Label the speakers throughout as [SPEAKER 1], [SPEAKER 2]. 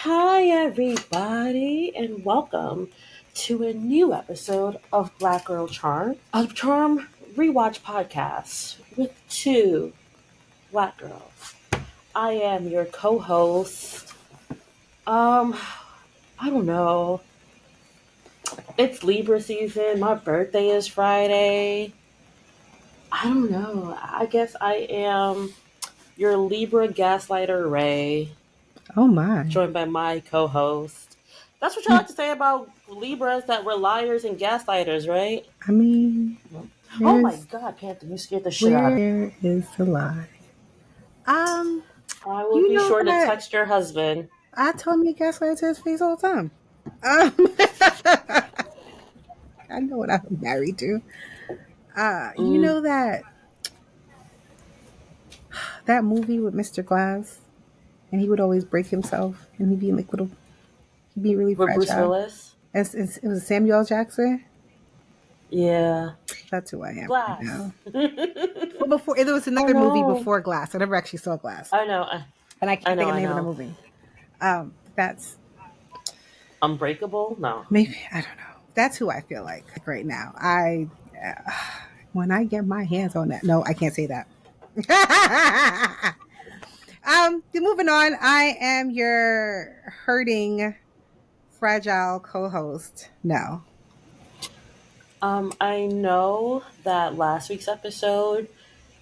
[SPEAKER 1] Hi, everybody, and welcome to a new episode of Black Girl Charm, a charm rewatch podcast with two black girls. I am your co-host. Um, I don't know. It's Libra season. My birthday is Friday. I don't know. I guess I am your Libra gaslighter, Rae,
[SPEAKER 2] Oh my.
[SPEAKER 1] joined by my co-host. That's what y'all like to say about Libras, that we're liars and gaslighters, right?
[SPEAKER 2] I mean,
[SPEAKER 1] Oh my
[SPEAKER 2] where's
[SPEAKER 1] God, Panther, you scared the shit out of
[SPEAKER 2] where is the lie? Um,
[SPEAKER 1] me. I will
[SPEAKER 2] you
[SPEAKER 1] be
[SPEAKER 2] know
[SPEAKER 1] sure to
[SPEAKER 2] that
[SPEAKER 1] text your husband.
[SPEAKER 2] I told me gaslight to his face all the time. Um, I know what I'm married to. You
[SPEAKER 1] Mm,
[SPEAKER 2] know that movie with Mr. Glass, and he would always break himself, and he'd be really
[SPEAKER 1] with Bruce
[SPEAKER 2] fragile.
[SPEAKER 1] Willis?
[SPEAKER 2] It was Samuel L. Jackson.
[SPEAKER 1] Yeah.
[SPEAKER 2] That's who I am right
[SPEAKER 1] Glass.
[SPEAKER 2] now. Well, before there was
[SPEAKER 1] Oh
[SPEAKER 2] another movie
[SPEAKER 1] no.
[SPEAKER 2] before Glass. I never actually saw Glass,
[SPEAKER 1] I know.
[SPEAKER 2] and I
[SPEAKER 1] I
[SPEAKER 2] can't
[SPEAKER 1] know.
[SPEAKER 2] think of
[SPEAKER 1] I
[SPEAKER 2] the name of the
[SPEAKER 1] know.
[SPEAKER 2] movie. That's
[SPEAKER 1] Unbreakable? No.
[SPEAKER 2] maybe I don't know. That's who I feel like right now. Uh, when I get my hands on that. No, I can't say that. Moving on. I am your hurting, fragile co-host. No.
[SPEAKER 1] I know that last week's episode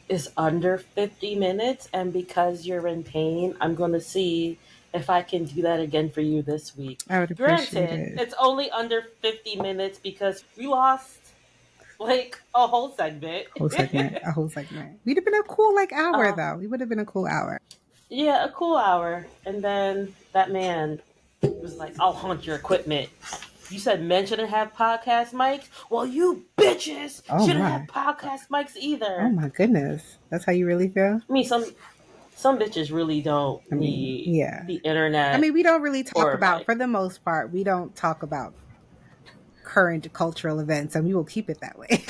[SPEAKER 1] is under 50 minutes, and because you're in pain, I'm going to see if I can do that again for you this week.
[SPEAKER 2] I would appreciate
[SPEAKER 1] Granted,
[SPEAKER 2] it.
[SPEAKER 1] it's only under 50 minutes because we lost like a whole segment.
[SPEAKER 2] A whole segment. We'd have been a cool hour
[SPEAKER 1] um,
[SPEAKER 2] though. We would have been a cool hour.
[SPEAKER 1] yeah, a cool hour. And then that man was like, I'll hunt your equipment. You said men shouldn't have podcast mics? Well, you bitches
[SPEAKER 2] Oh
[SPEAKER 1] shouldn't have
[SPEAKER 2] my.
[SPEAKER 1] podcast mics
[SPEAKER 2] Oh
[SPEAKER 1] either.
[SPEAKER 2] my goodness. That's how you really feel?
[SPEAKER 1] I mean, some bitches really don't
[SPEAKER 2] I mean,
[SPEAKER 1] need
[SPEAKER 2] yeah.
[SPEAKER 1] the internet
[SPEAKER 2] We don't really talk
[SPEAKER 1] or a
[SPEAKER 2] about,
[SPEAKER 1] mic.
[SPEAKER 2] for the most part, we don't talk about current cultural events, and we will keep it that way.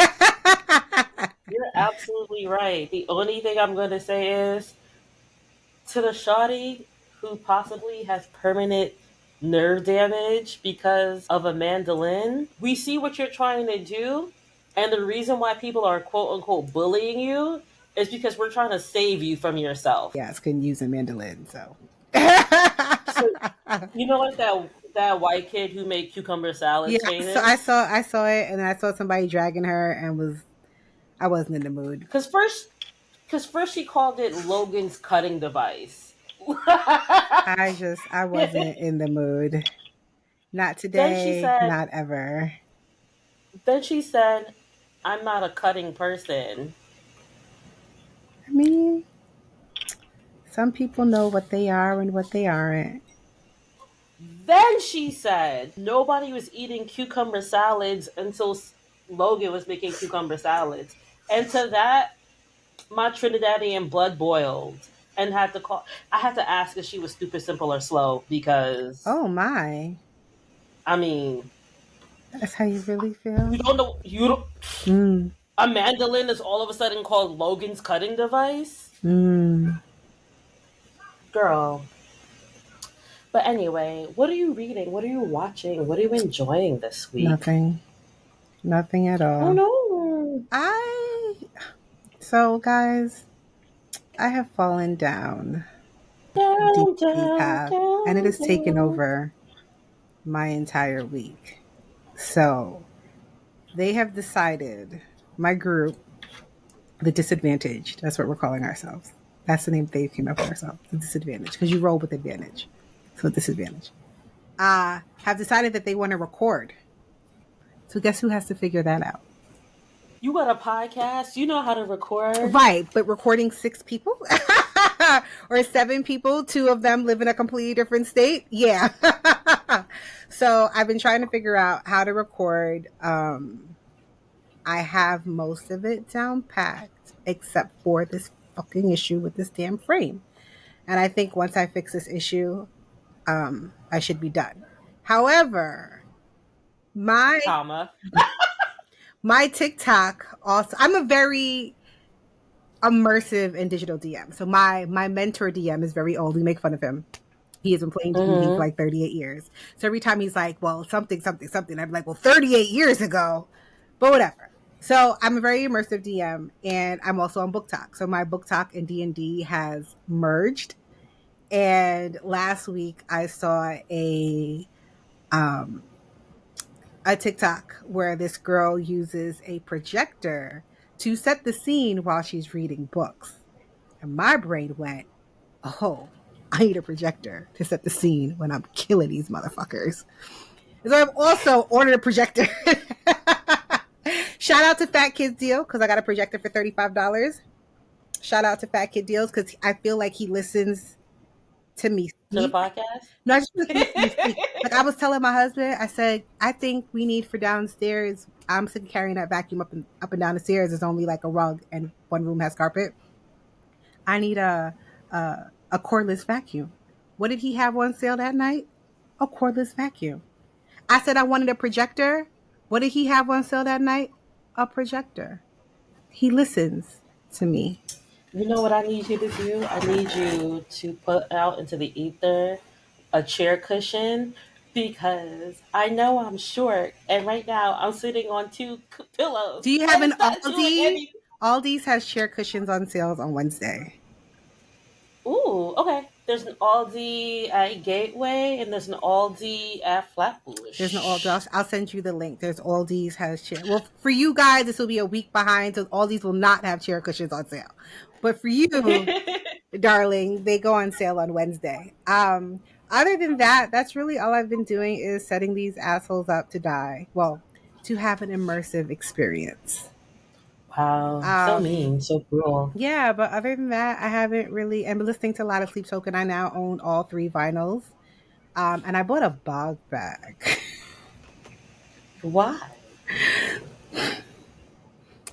[SPEAKER 1] You're absolutely right. The only thing I'm going to say is to the shawty who possibly has permanent nerve damage because of a mandolin, we see what you're trying to do. And the reason why people are quote unquote bullying you is because we're trying to save you from yourself.
[SPEAKER 2] Yes, couldn't use a mandolin, so.
[SPEAKER 1] So, you know, like that white kid who made cucumber
[SPEAKER 2] Yeah,
[SPEAKER 1] salads
[SPEAKER 2] so
[SPEAKER 1] famous?
[SPEAKER 2] I saw it, and I saw somebody dragging her, and I wasn't in the mood.
[SPEAKER 1] Because first she called it Logan's cutting device.
[SPEAKER 2] I wasn't in the mood. Not
[SPEAKER 1] then she
[SPEAKER 2] today,
[SPEAKER 1] said,
[SPEAKER 2] not ever.
[SPEAKER 1] then she said, I'm not a cutting person.
[SPEAKER 2] I mean, some people know what they are and what they aren't.
[SPEAKER 1] Then she said, nobody was eating cucumber salads until Logan was making cucumber salads. And to that, my Trinidadian blood boiled and I had to ask if she was stupid, simple, or slow because,
[SPEAKER 2] Oh my.
[SPEAKER 1] I mean,
[SPEAKER 2] That's how you really feel?
[SPEAKER 1] you don't,
[SPEAKER 2] Mm.
[SPEAKER 1] a mandolin is all of a sudden called Logan's cutting device?
[SPEAKER 2] Mm.
[SPEAKER 1] Girl. But anyway, what are you reading? What are you watching? What are you enjoying this week?
[SPEAKER 2] Nothing. Nothing at
[SPEAKER 1] Oh
[SPEAKER 2] all.
[SPEAKER 1] no.
[SPEAKER 2] I So guys, I have fallen down a deep,
[SPEAKER 1] Down,
[SPEAKER 2] deep
[SPEAKER 1] down,
[SPEAKER 2] path, and it
[SPEAKER 1] down,
[SPEAKER 2] has taken
[SPEAKER 1] down.
[SPEAKER 2] over my entire week. So they have decided, my group, the disadvantaged, that's what we're calling ourselves. That's the name they came up with ourselves, the disadvantage, because you roll with advantage. So disadvantage. Have decided that they want to record. So guess who has to figure that out?
[SPEAKER 1] You got a podcast? You know how to record?
[SPEAKER 2] Right, but recording 6 people or 7 people, 2 of them live in a completely different state. Yeah. So I've been trying to figure out how to record. I have most of it down packed, except for this fucking issue with this damn frame. And I think once I fix this issue, I should be done. However, my
[SPEAKER 1] Comma.
[SPEAKER 2] my TikTok also, I'm a very immersive in digital DM. So my mentor DM is very old. We make fun of him. He has been playing D&D for
[SPEAKER 1] Mm-hmm.
[SPEAKER 2] like 38 years. So every time he's like, well, something, something, something, I'm like, well, 38 years ago, but whatever. So I'm a very immersive DM, and I'm also on Book Talk. So my Book Talk and D&D has merged. And last week I saw um, a TikTok where this girl uses a projector to set the scene while she's reading books. And my brain went, oh, I need a projector to set the scene when I'm killing these motherfuckers. So I've also ordered a projector. Shout out to Fat Kids Deal because I got a projector for $35. Shout out to Fat Kid Deals because I feel like he listens to me
[SPEAKER 1] To the
[SPEAKER 2] speak.
[SPEAKER 1] podcast.
[SPEAKER 2] No, I just listen to me speak. Like I was telling my husband, I said, I think we need for downstairs. I'm sick of carrying that vacuum up and down the stairs. There's only like a rug and one room has carpet. I need a cordless vacuum. What did he have on sale that night? A cordless vacuum. I said I wanted a projector. What did he have on sale that night? A projector. He listens to me.
[SPEAKER 1] You know what I need you to do? I need you to put out into the ether a chair cushion because I know I'm short and right now I'm sitting on two pillows
[SPEAKER 2] Do you have
[SPEAKER 1] and
[SPEAKER 2] an
[SPEAKER 1] it's not doing
[SPEAKER 2] Aldi?
[SPEAKER 1] anything.
[SPEAKER 2] Aldi's has chair cushions on sales on Wednesday.
[SPEAKER 1] Ooh, okay. There's an Aldi at Gateway and there's an Aldi at
[SPEAKER 2] There's an Aldi.
[SPEAKER 1] Flatbush.
[SPEAKER 2] I'll send you the link. There's Aldi's has chair. Well, for you guys, this will be a week behind, so Aldi's will not have chair cushions on sale. But for you, darling, they go on sale on Wednesday. Other than that, that's really all I've been doing is setting these assholes up to die. Well, to have an immersive experience.
[SPEAKER 1] Wow, so
[SPEAKER 2] Um,
[SPEAKER 1] mean, so cruel.
[SPEAKER 2] yeah, but other than that, I haven't really. I'm listening to a lot of Sleep Token. I now own all 3 vinyls. And I bought a bog bag.
[SPEAKER 1] Why?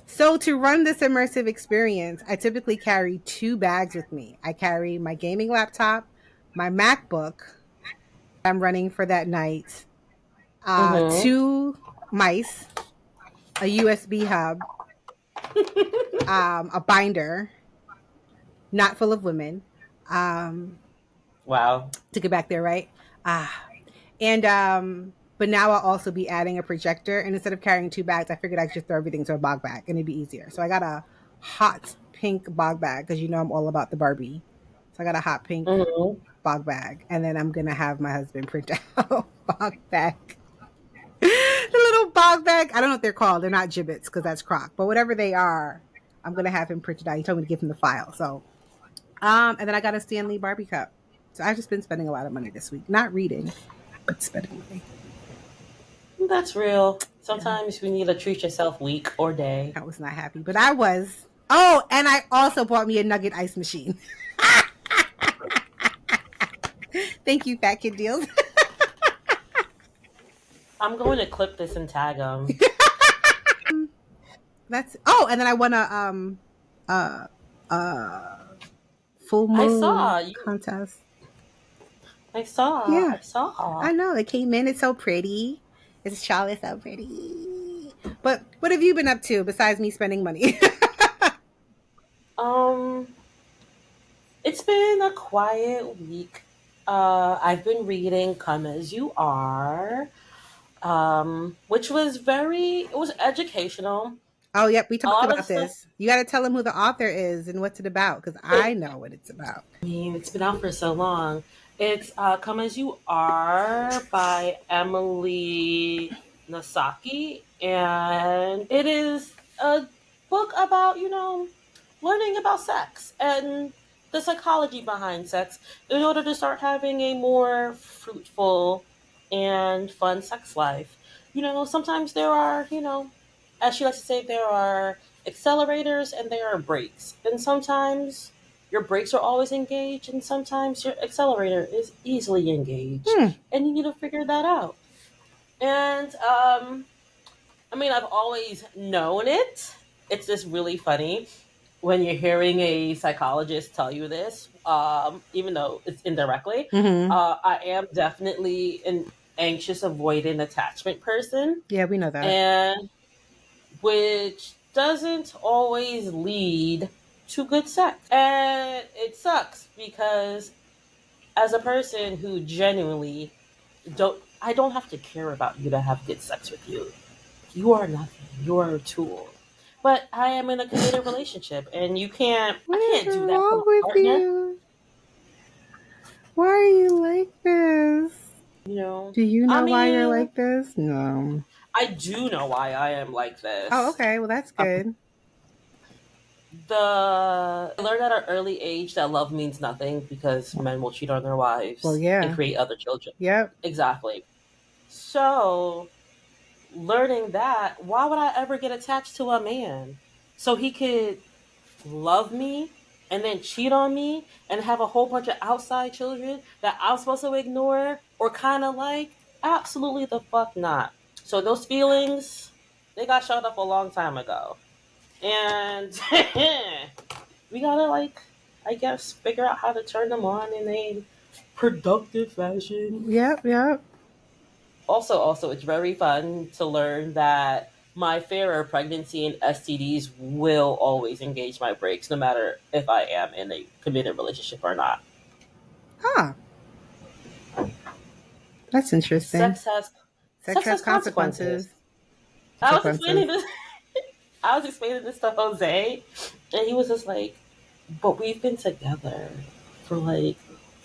[SPEAKER 2] So to run this immersive experience, I typically carry 2 bags with me. I carry my gaming laptop, my MacBook I'm running for that night,
[SPEAKER 1] Mm-hmm.
[SPEAKER 2] 2 mice, a USB hub, a binder, not full of women. Um,
[SPEAKER 1] Wow.
[SPEAKER 2] to get back there, right? And but now I'll also be adding a projector. And instead of carrying 2 bags, I figured I could just throw everything to a bog bag and it'd be easier. So I got a hot pink bog bag because you know I'm all about the Barbie. So I got a hot pink
[SPEAKER 1] Mm-hmm.
[SPEAKER 2] bog bag, and then I'm gonna have my husband print out bog bag. The little bog bag. I don't know what they're called. They're not gibbets because that's crock, but whatever they are, I'm gonna have him printed out. He told me to give him the file. So and then I got a Stanley Barbie cup. So I've just been spending a lot of money this week. Not reading, but spending money.
[SPEAKER 1] That's real.
[SPEAKER 2] Yeah.
[SPEAKER 1] Sometimes you need to treat yourself week or day.
[SPEAKER 2] I was not happy, but I was. Oh, and I also bought me a nugget ice machine. Thank you, Fat Kid Deals.
[SPEAKER 1] I'm going to clip this and tag them.
[SPEAKER 2] That's and then I won a uh uh full
[SPEAKER 1] I
[SPEAKER 2] moon
[SPEAKER 1] saw you.
[SPEAKER 2] contest.
[SPEAKER 1] I saw.
[SPEAKER 2] Yeah,
[SPEAKER 1] I saw.
[SPEAKER 2] I know. It came in. It's so pretty. It's Charlotte so pretty. But what have you been up to besides me spending money?
[SPEAKER 1] Um, it's been a quiet week. I've been reading "Come as You Are," which was it was educational.
[SPEAKER 2] Oh, yep. We
[SPEAKER 1] A
[SPEAKER 2] talked
[SPEAKER 1] lot of
[SPEAKER 2] about
[SPEAKER 1] stuff.
[SPEAKER 2] this. You got to tell them who the author is and what's it about because I know what it's about.
[SPEAKER 1] I mean, it's been out for so long. It's "Come as You Are" by Emily Nagoski, and it is a book about learning about sex and the psychology behind sex in order to start having a more fruitful and fun sex life. Sometimes there are, as she likes to say, there are accelerators and there are brakes. And sometimes your brakes are always engaged and sometimes your accelerator is easily engaged.
[SPEAKER 2] Hmm.
[SPEAKER 1] And you need to figure that out. And I mean, I've always known it. It's just really funny when you're hearing a psychologist tell you this, even though it's indirectly.
[SPEAKER 2] Mm-hmm.
[SPEAKER 1] I am definitely an anxious, avoidant attachment person,
[SPEAKER 2] Yeah, we know that.
[SPEAKER 1] and which doesn't always lead to good sex. And it sucks because as a person who genuinely I don't have to care about you to have good sex with you. You are nothing. You are a tool. But I am in a committed relationship, and I
[SPEAKER 2] What is
[SPEAKER 1] can't do that for
[SPEAKER 2] wrong
[SPEAKER 1] my
[SPEAKER 2] with
[SPEAKER 1] partner.
[SPEAKER 2] you? Why are you like this?
[SPEAKER 1] You know,
[SPEAKER 2] Do you
[SPEAKER 1] I
[SPEAKER 2] know why you're
[SPEAKER 1] mean,
[SPEAKER 2] like this? No.
[SPEAKER 1] I do know why I am like
[SPEAKER 2] Oh,
[SPEAKER 1] this.
[SPEAKER 2] okay. Well, that's good.
[SPEAKER 1] I learned at an early age that love means nothing because men will cheat on their
[SPEAKER 2] Well,
[SPEAKER 1] wives and
[SPEAKER 2] yeah.
[SPEAKER 1] create other children.
[SPEAKER 2] Yep.
[SPEAKER 1] Exactly. So, learning that, why would I ever get attached to a man? So he could love me and then cheat on me and have a whole bunch of outside children that I'm supposed to ignore or kind of like? Absolutely the fuck not. So, those feelings, they got shut up a long time ago. And we gotta like, I guess, figure out how to turn them on in a productive fashion.
[SPEAKER 2] Yep. Yep.
[SPEAKER 1] Also, it's very fun to learn that my fear of pregnancy and STDs will always engage my brakes, no matter if I am in a committed relationship or not.
[SPEAKER 2] Huh. That's interesting.
[SPEAKER 1] Sex has
[SPEAKER 2] Sex
[SPEAKER 1] sex
[SPEAKER 2] has
[SPEAKER 1] has consequences.
[SPEAKER 2] consequences.
[SPEAKER 1] I was explaining
[SPEAKER 2] Consequences.
[SPEAKER 1] this. I was explaining this to Jose, and he was just like, "But we've been together for like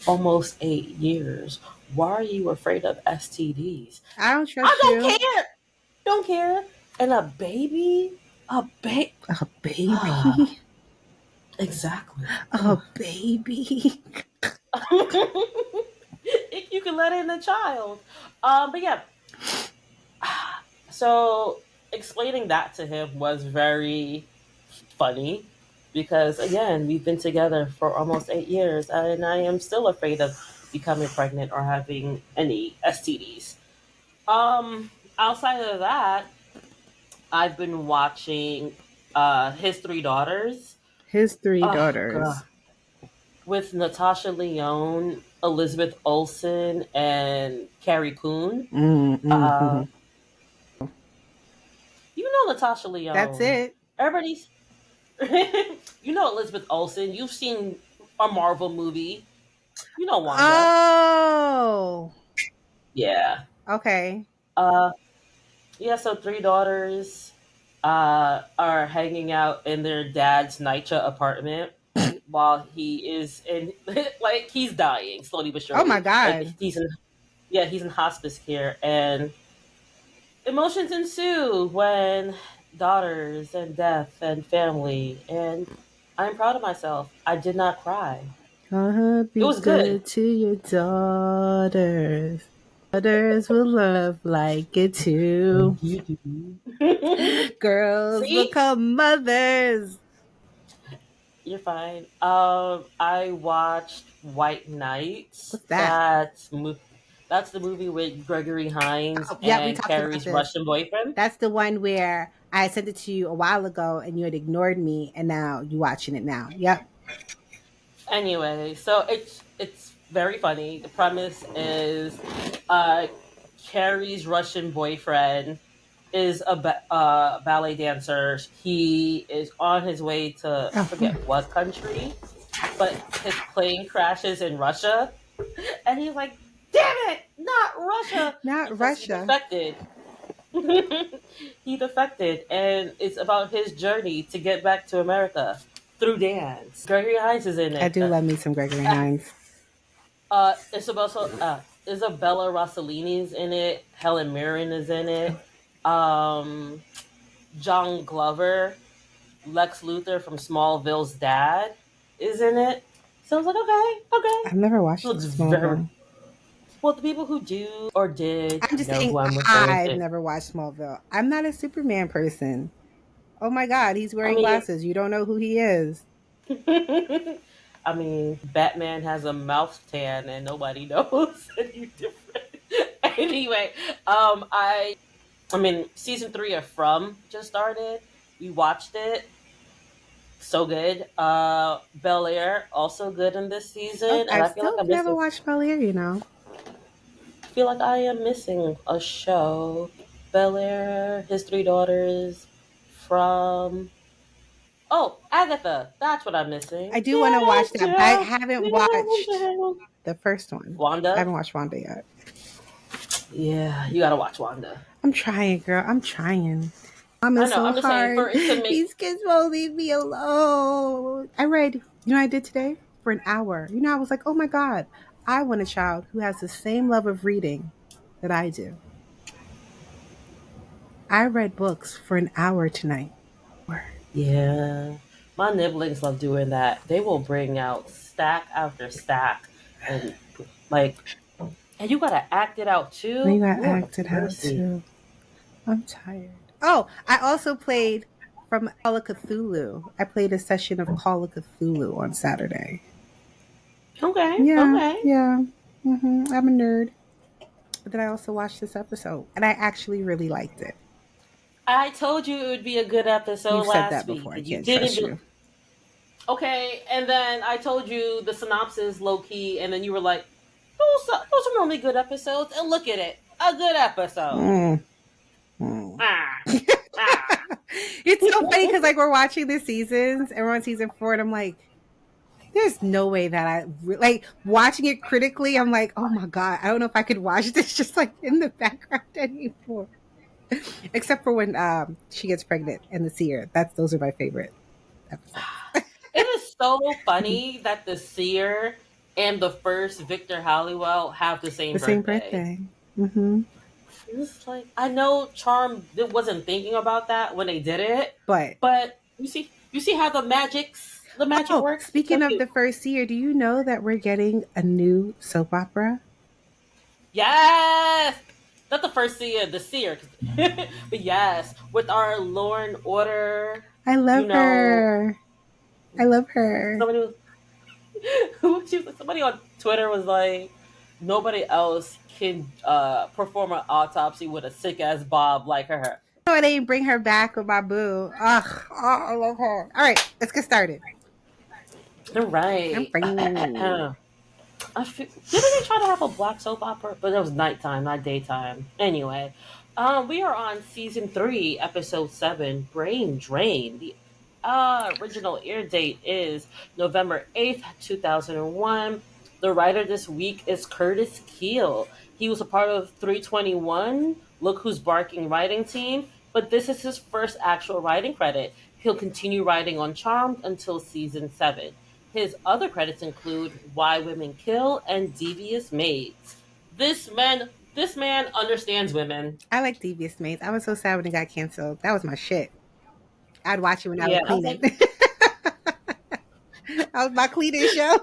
[SPEAKER 1] almost 8 years. Why are you afraid of STDs?"
[SPEAKER 2] I don't
[SPEAKER 1] I
[SPEAKER 2] trust
[SPEAKER 1] don't
[SPEAKER 2] you.
[SPEAKER 1] care. Don't care. And a baby,
[SPEAKER 2] A baby.
[SPEAKER 1] exactly.
[SPEAKER 2] A baby.
[SPEAKER 1] If you can let in a child. But yeah. So explaining that to him was very funny because again, we've been together for almost 8 years, and I am still afraid of becoming pregnant or having any STDs. Outside of that, I've been watching his three daughters.
[SPEAKER 2] His three
[SPEAKER 1] Oh god,
[SPEAKER 2] daughters.
[SPEAKER 1] with Natasha Lyonne, Elizabeth Olsen, and Carrie Coon. Uh,
[SPEAKER 2] Mm-hmm.
[SPEAKER 1] you know Natasha
[SPEAKER 2] That's
[SPEAKER 1] Lyonne.
[SPEAKER 2] it.
[SPEAKER 1] Everybody's, you know Elizabeth Olsen. You've seen a Marvel movie. You know Wanda.
[SPEAKER 2] Oh.
[SPEAKER 1] Yeah.
[SPEAKER 2] Okay.
[SPEAKER 1] Uh, yeah. So three daughters are hanging out in their dad's NYCHA apartment while he is in like he's dying slowly but
[SPEAKER 2] Oh my
[SPEAKER 1] surely. Like
[SPEAKER 2] God.
[SPEAKER 1] he's in hospice care, and emotions ensue when daughters and death and family, and I'm proud of myself. I did not cry. It
[SPEAKER 2] Be
[SPEAKER 1] was good.
[SPEAKER 2] good to your daughters. Daughters will love like it too. Girls
[SPEAKER 1] See,
[SPEAKER 2] become mothers.
[SPEAKER 1] you're fine. I watched White Nights.
[SPEAKER 2] What's that?
[SPEAKER 1] That's the movie with Gregory Hines
[SPEAKER 2] Oh, yeah, we
[SPEAKER 1] and
[SPEAKER 2] talked about
[SPEAKER 1] Carrie's
[SPEAKER 2] this.
[SPEAKER 1] Russian boyfriend.
[SPEAKER 2] That's the one where I sent it to you a while ago and you had ignored me and now you watching it now. Yep.
[SPEAKER 1] Anyway, so it's very funny. The premise is uh, Carrie's Russian boyfriend is a ballet dancer. He is on his way to I
[SPEAKER 2] Oh,
[SPEAKER 1] forget what country, but his plane crashes in Russia, and he's like, "Damn it, not Russia!"
[SPEAKER 2] not
[SPEAKER 1] Because he
[SPEAKER 2] Russia.
[SPEAKER 1] defected. He defected, and it's about his journey to get back to America through dance. Gregory Hines is in
[SPEAKER 2] I
[SPEAKER 1] it.
[SPEAKER 2] do love me some Gregory Hines.
[SPEAKER 1] Isabella Rossellini's in it. Helen Mirren is in it. Um, John Glover, Lex Luthor from Smallville's dad, is in it. So I was like, okay, okay.
[SPEAKER 2] I've never watched
[SPEAKER 1] Looks very
[SPEAKER 2] Smallville.
[SPEAKER 1] well. The people who do or did
[SPEAKER 2] I'm just
[SPEAKER 1] know
[SPEAKER 2] saying
[SPEAKER 1] who I'm referring
[SPEAKER 2] I've
[SPEAKER 1] to.
[SPEAKER 2] never watched Smallville. I'm not a Superman person. Oh my God, he's
[SPEAKER 1] I
[SPEAKER 2] wearing
[SPEAKER 1] mean,
[SPEAKER 2] glasses. You don't know who he is.
[SPEAKER 1] I mean, Batman has a mouth tan and nobody knows any different. Anyway, I mean, season 3 of From just started. We watched it. So good. Bel Air also good in this
[SPEAKER 2] Oh,
[SPEAKER 1] season, and
[SPEAKER 2] I've
[SPEAKER 1] I feel like
[SPEAKER 2] still
[SPEAKER 1] I'm
[SPEAKER 2] never
[SPEAKER 1] missing.
[SPEAKER 2] watched Bel-Air, you know.
[SPEAKER 1] I feel like I am missing a show. Bel Air, His Three Daughters, From. Oh, Agatha. That's what I'm missing.
[SPEAKER 2] I do want to
[SPEAKER 1] Down,
[SPEAKER 2] watch that, but I
[SPEAKER 1] down,
[SPEAKER 2] haven't
[SPEAKER 1] down,
[SPEAKER 2] watched
[SPEAKER 1] down.
[SPEAKER 2] the first one. I
[SPEAKER 1] Wanda.
[SPEAKER 2] haven't watched Wanda yet.
[SPEAKER 1] Yeah, you gotta watch Wanda.
[SPEAKER 2] I'm trying, girl. I'm trying. Mom
[SPEAKER 1] I
[SPEAKER 2] is
[SPEAKER 1] know.
[SPEAKER 2] so
[SPEAKER 1] I'm just saying for
[SPEAKER 2] hard.
[SPEAKER 1] it to make.
[SPEAKER 2] These kids won't leave me alone. I read, what I did today? For an hour. I was like, oh my God, I want a child who has the same love of reading that I do. I read books for an hour tonight.
[SPEAKER 1] Yeah, my nibblings love doing that. They will bring out stack after stack, and like, and you gotta act it out
[SPEAKER 2] And you
[SPEAKER 1] too.
[SPEAKER 2] got
[SPEAKER 1] Lord of
[SPEAKER 2] acted out
[SPEAKER 1] mercy.
[SPEAKER 2] too. I'm tired. Oh, I also played from Call of Cthulhu. I played a session of Call of Cthulhu on Saturday.
[SPEAKER 1] Okay,
[SPEAKER 2] Yeah,
[SPEAKER 1] okay.
[SPEAKER 2] yeah. I'm a nerd. But then I also watched this episode and I actually really liked it.
[SPEAKER 1] I told you it would be a good episode
[SPEAKER 2] You've said
[SPEAKER 1] last
[SPEAKER 2] that
[SPEAKER 1] week,
[SPEAKER 2] before. I
[SPEAKER 1] and you
[SPEAKER 2] can't
[SPEAKER 1] didn't.
[SPEAKER 2] trust you.
[SPEAKER 1] Okay, and then I told you the synopsis low key, and then you were like, those are normally good episodes, and look at it, a good episode.
[SPEAKER 2] Mm, mm.
[SPEAKER 1] Ah, ah.
[SPEAKER 2] It's so funny because like we're watching the seasons and we're on season 4 and I'm like, there's no way that like watching it critically. I'm like, oh my God, I don't know if I could watch this just like in the background anymore. Except for when she gets pregnant and the seer. Those are my favorite episodes.
[SPEAKER 1] It is so funny that the seer and the first Victor Halliwell have the same
[SPEAKER 2] The same
[SPEAKER 1] birthday.
[SPEAKER 2] birthday. Mm-hmm.
[SPEAKER 1] It's like I know Charm wasn't thinking about that when they did it,
[SPEAKER 2] But
[SPEAKER 1] but you see how the magic
[SPEAKER 2] oh,
[SPEAKER 1] works. It's so
[SPEAKER 2] speaking of
[SPEAKER 1] cute.
[SPEAKER 2] the first year, do you know that we're getting a new soap opera?
[SPEAKER 1] Yes, not the first seer, the seer. But yes, with our Law and Order,
[SPEAKER 2] I
[SPEAKER 1] you
[SPEAKER 2] love
[SPEAKER 1] know,
[SPEAKER 2] her. I love her.
[SPEAKER 1] somebody was somebody on Twitter was like, nobody else can perform an autopsy with a sick ass Bob like her.
[SPEAKER 2] No, I didn't bring her back with my boo. Ugh, oh, I love her. All right, let's get started. I'm
[SPEAKER 1] Right.
[SPEAKER 2] bringing.
[SPEAKER 1] Didn't they try to have a black soap opera? But it was nighttime, not daytime. Anyway, we are on season 3, episode 7, Brain Drain. The original air date is November 8th, 2001. The writer this week is Curtis Kheel. He was a part of 321, Look Who's Barking writing team, but this is his first actual writing credit. He'll continue writing on Charmed until season 7. His other credits include Why Women Kill and Devious Maids. This man understands women.
[SPEAKER 2] I like Devious Maids. I was so sad when it got canceled. That was my shit. I'd watch it when I was
[SPEAKER 1] Yeah, I was
[SPEAKER 2] cleaning.
[SPEAKER 1] like,
[SPEAKER 2] That was my cleaning show.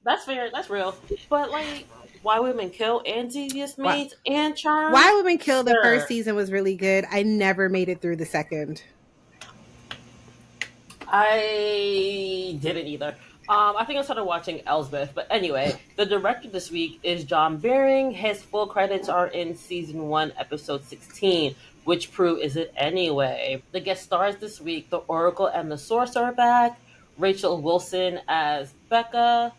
[SPEAKER 1] that's fair, that's real. But like, Why Women Kill and Devious
[SPEAKER 2] Wow.
[SPEAKER 1] Maids and Charmed,
[SPEAKER 2] Why Women Kill, the first
[SPEAKER 1] sir.
[SPEAKER 2] season was really good. I never made it through the second.
[SPEAKER 1] I didn't either. I think I started watching Elsbeth, but anyway, the director this week is John Beering. His full credits are in season 1, episode 16. Which Prue is it anyway? The guest stars this week: the Oracle and the Sorcerer are back. Rachel Wilson as Becca.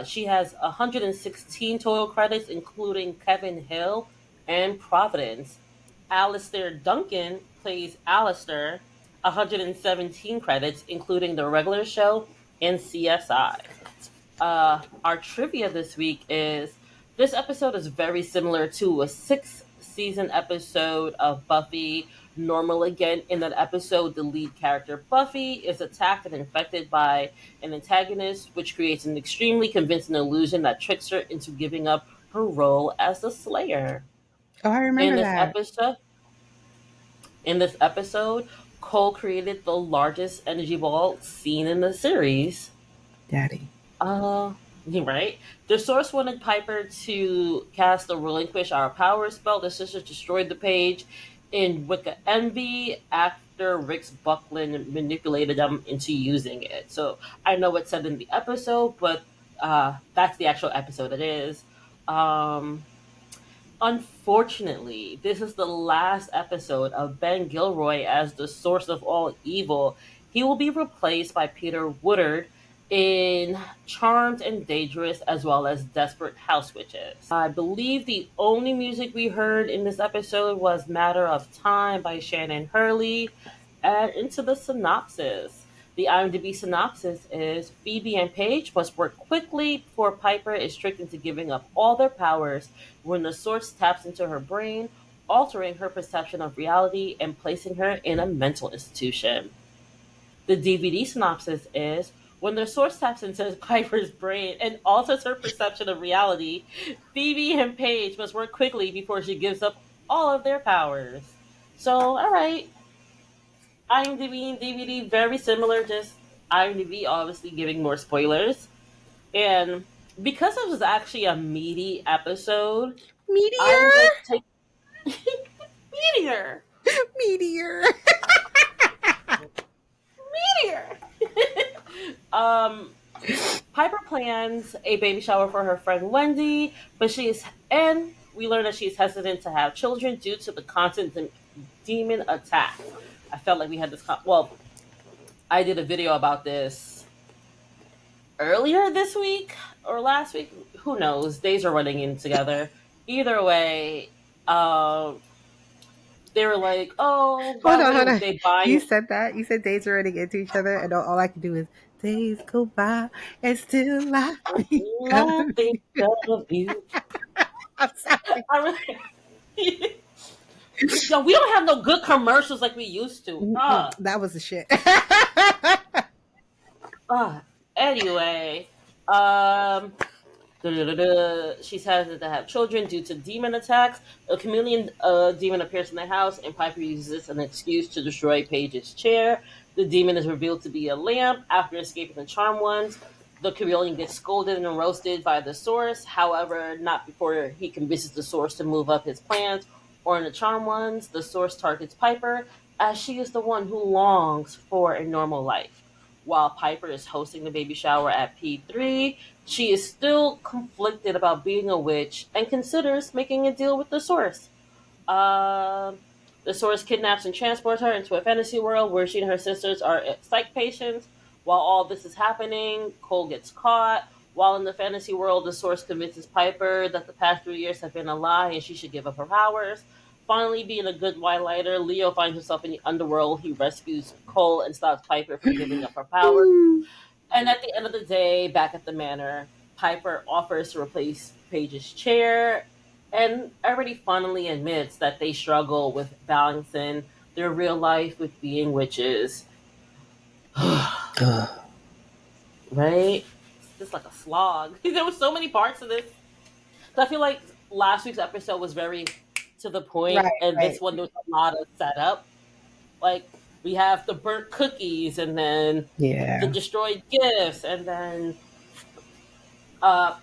[SPEAKER 1] She has 116 total credits, including Kevin Hill and Providence. Alistair Duncan plays Alistair, 117 credits, including the regular show and CSI. Our trivia this week is this episode is very similar to a sixth season episode of Buffy. Normal again, in that episode, the lead character Buffy is attacked and infected by an antagonist, which creates an extremely convincing illusion that tricks her into giving up her role as the Slayer.
[SPEAKER 2] Oh, I
[SPEAKER 1] In
[SPEAKER 2] remember
[SPEAKER 1] this
[SPEAKER 2] that.
[SPEAKER 1] episode, in this episode, Cole created the largest energy ball seen in the series.
[SPEAKER 2] Daddy.
[SPEAKER 1] Uh, right. The source wanted Piper to cast a relinquish our power spell. The sisters destroyed the page in Wicca Envy after Rick's Buckland manipulated them into using it. So I know it's said in the episode, but that's the actual episode it is. Um, Unfortunately, this is the last episode of Ben Gilroy as the source of all evil. He will be replaced by Peter Woodard in Charmed and Dangerous, as well as Desperate House Witches. I believe the only music we heard in this episode was Matter of Time by Shannon Hurley. And into the synopsis. The IMDb synopsis is Phoebe and Paige must work quickly before Piper is tricked into giving up all their powers when the source taps into her brain, altering her perception of reality and placing her in a mental institution. The DVD synopsis is when the source taps into Piper's brain and alters her perception of reality, Phoebe and Paige must work quickly before she gives up all of their powers. So, all right, IMDb and DVD very similar, just IMDb obviously giving more spoilers. And because it was actually a meaty episode, I'm
[SPEAKER 2] Meteor,
[SPEAKER 1] gonna take meteor,
[SPEAKER 2] meteor.
[SPEAKER 1] meteor. um, Piper plans a baby shower for her friend Wendy, but and we learn that she's hesitant to have children due to the constant demon attack. I felt like we had this. Well, I did a video about this earlier this week or last week. Who knows? Days are running in together. Either way, um, they were like, "Oh, by
[SPEAKER 2] Hold
[SPEAKER 1] the
[SPEAKER 2] on, hold
[SPEAKER 1] way,
[SPEAKER 2] on.
[SPEAKER 1] they buy."
[SPEAKER 2] You said that. You said days are running into each other, and all I can do is days go by and still I think of
[SPEAKER 1] I think
[SPEAKER 2] you.
[SPEAKER 1] of you.
[SPEAKER 2] I'm sorry.
[SPEAKER 1] I really, yo, we don't have no good commercials like we used to.
[SPEAKER 2] Mm-mm, that was the shit.
[SPEAKER 1] Uh anyway, um, she's hesitant to have children due to demon attacks. A chameleon demon appears in the house, and Piper uses this as an excuse to destroy Paige's chair. The demon is revealed to be a lamp. After escaping the charmed ones, the chameleon gets scolded and roasted by the source. However, not before he convinces the source to move up his plans. Or in the charmed ones, the source targets Piper, as she is the one who longs for a normal life. While Piper is hosting the baby shower at P3, she is still conflicted about being a witch and considers making a deal with the source. Um, the source kidnaps and transports her into a fantasy world where she and her sisters are psych patients. While all this is happening, Cole gets caught. While in the fantasy world, the source convinces Piper that the past 3 years have been a lie and she should give up her powers. Finally, being a good whitelighter, Leo finds himself in the underworld. He rescues Cole and stops Piper from giving up her powers. And at the end of the day, back at the manor, Piper offers to replace Paige's chair, and everybody finally admits that they struggle with balancing their real life with being witches. Right? It's just like a slog. There were so many parts of this. So I feel like last week's episode was very to the point,
[SPEAKER 2] Right,
[SPEAKER 1] and
[SPEAKER 2] right.
[SPEAKER 1] this one there was a lot of setup. Like we have the burnt cookies, and then the
[SPEAKER 2] Yeah.
[SPEAKER 1] destroyed gifts, and then uh,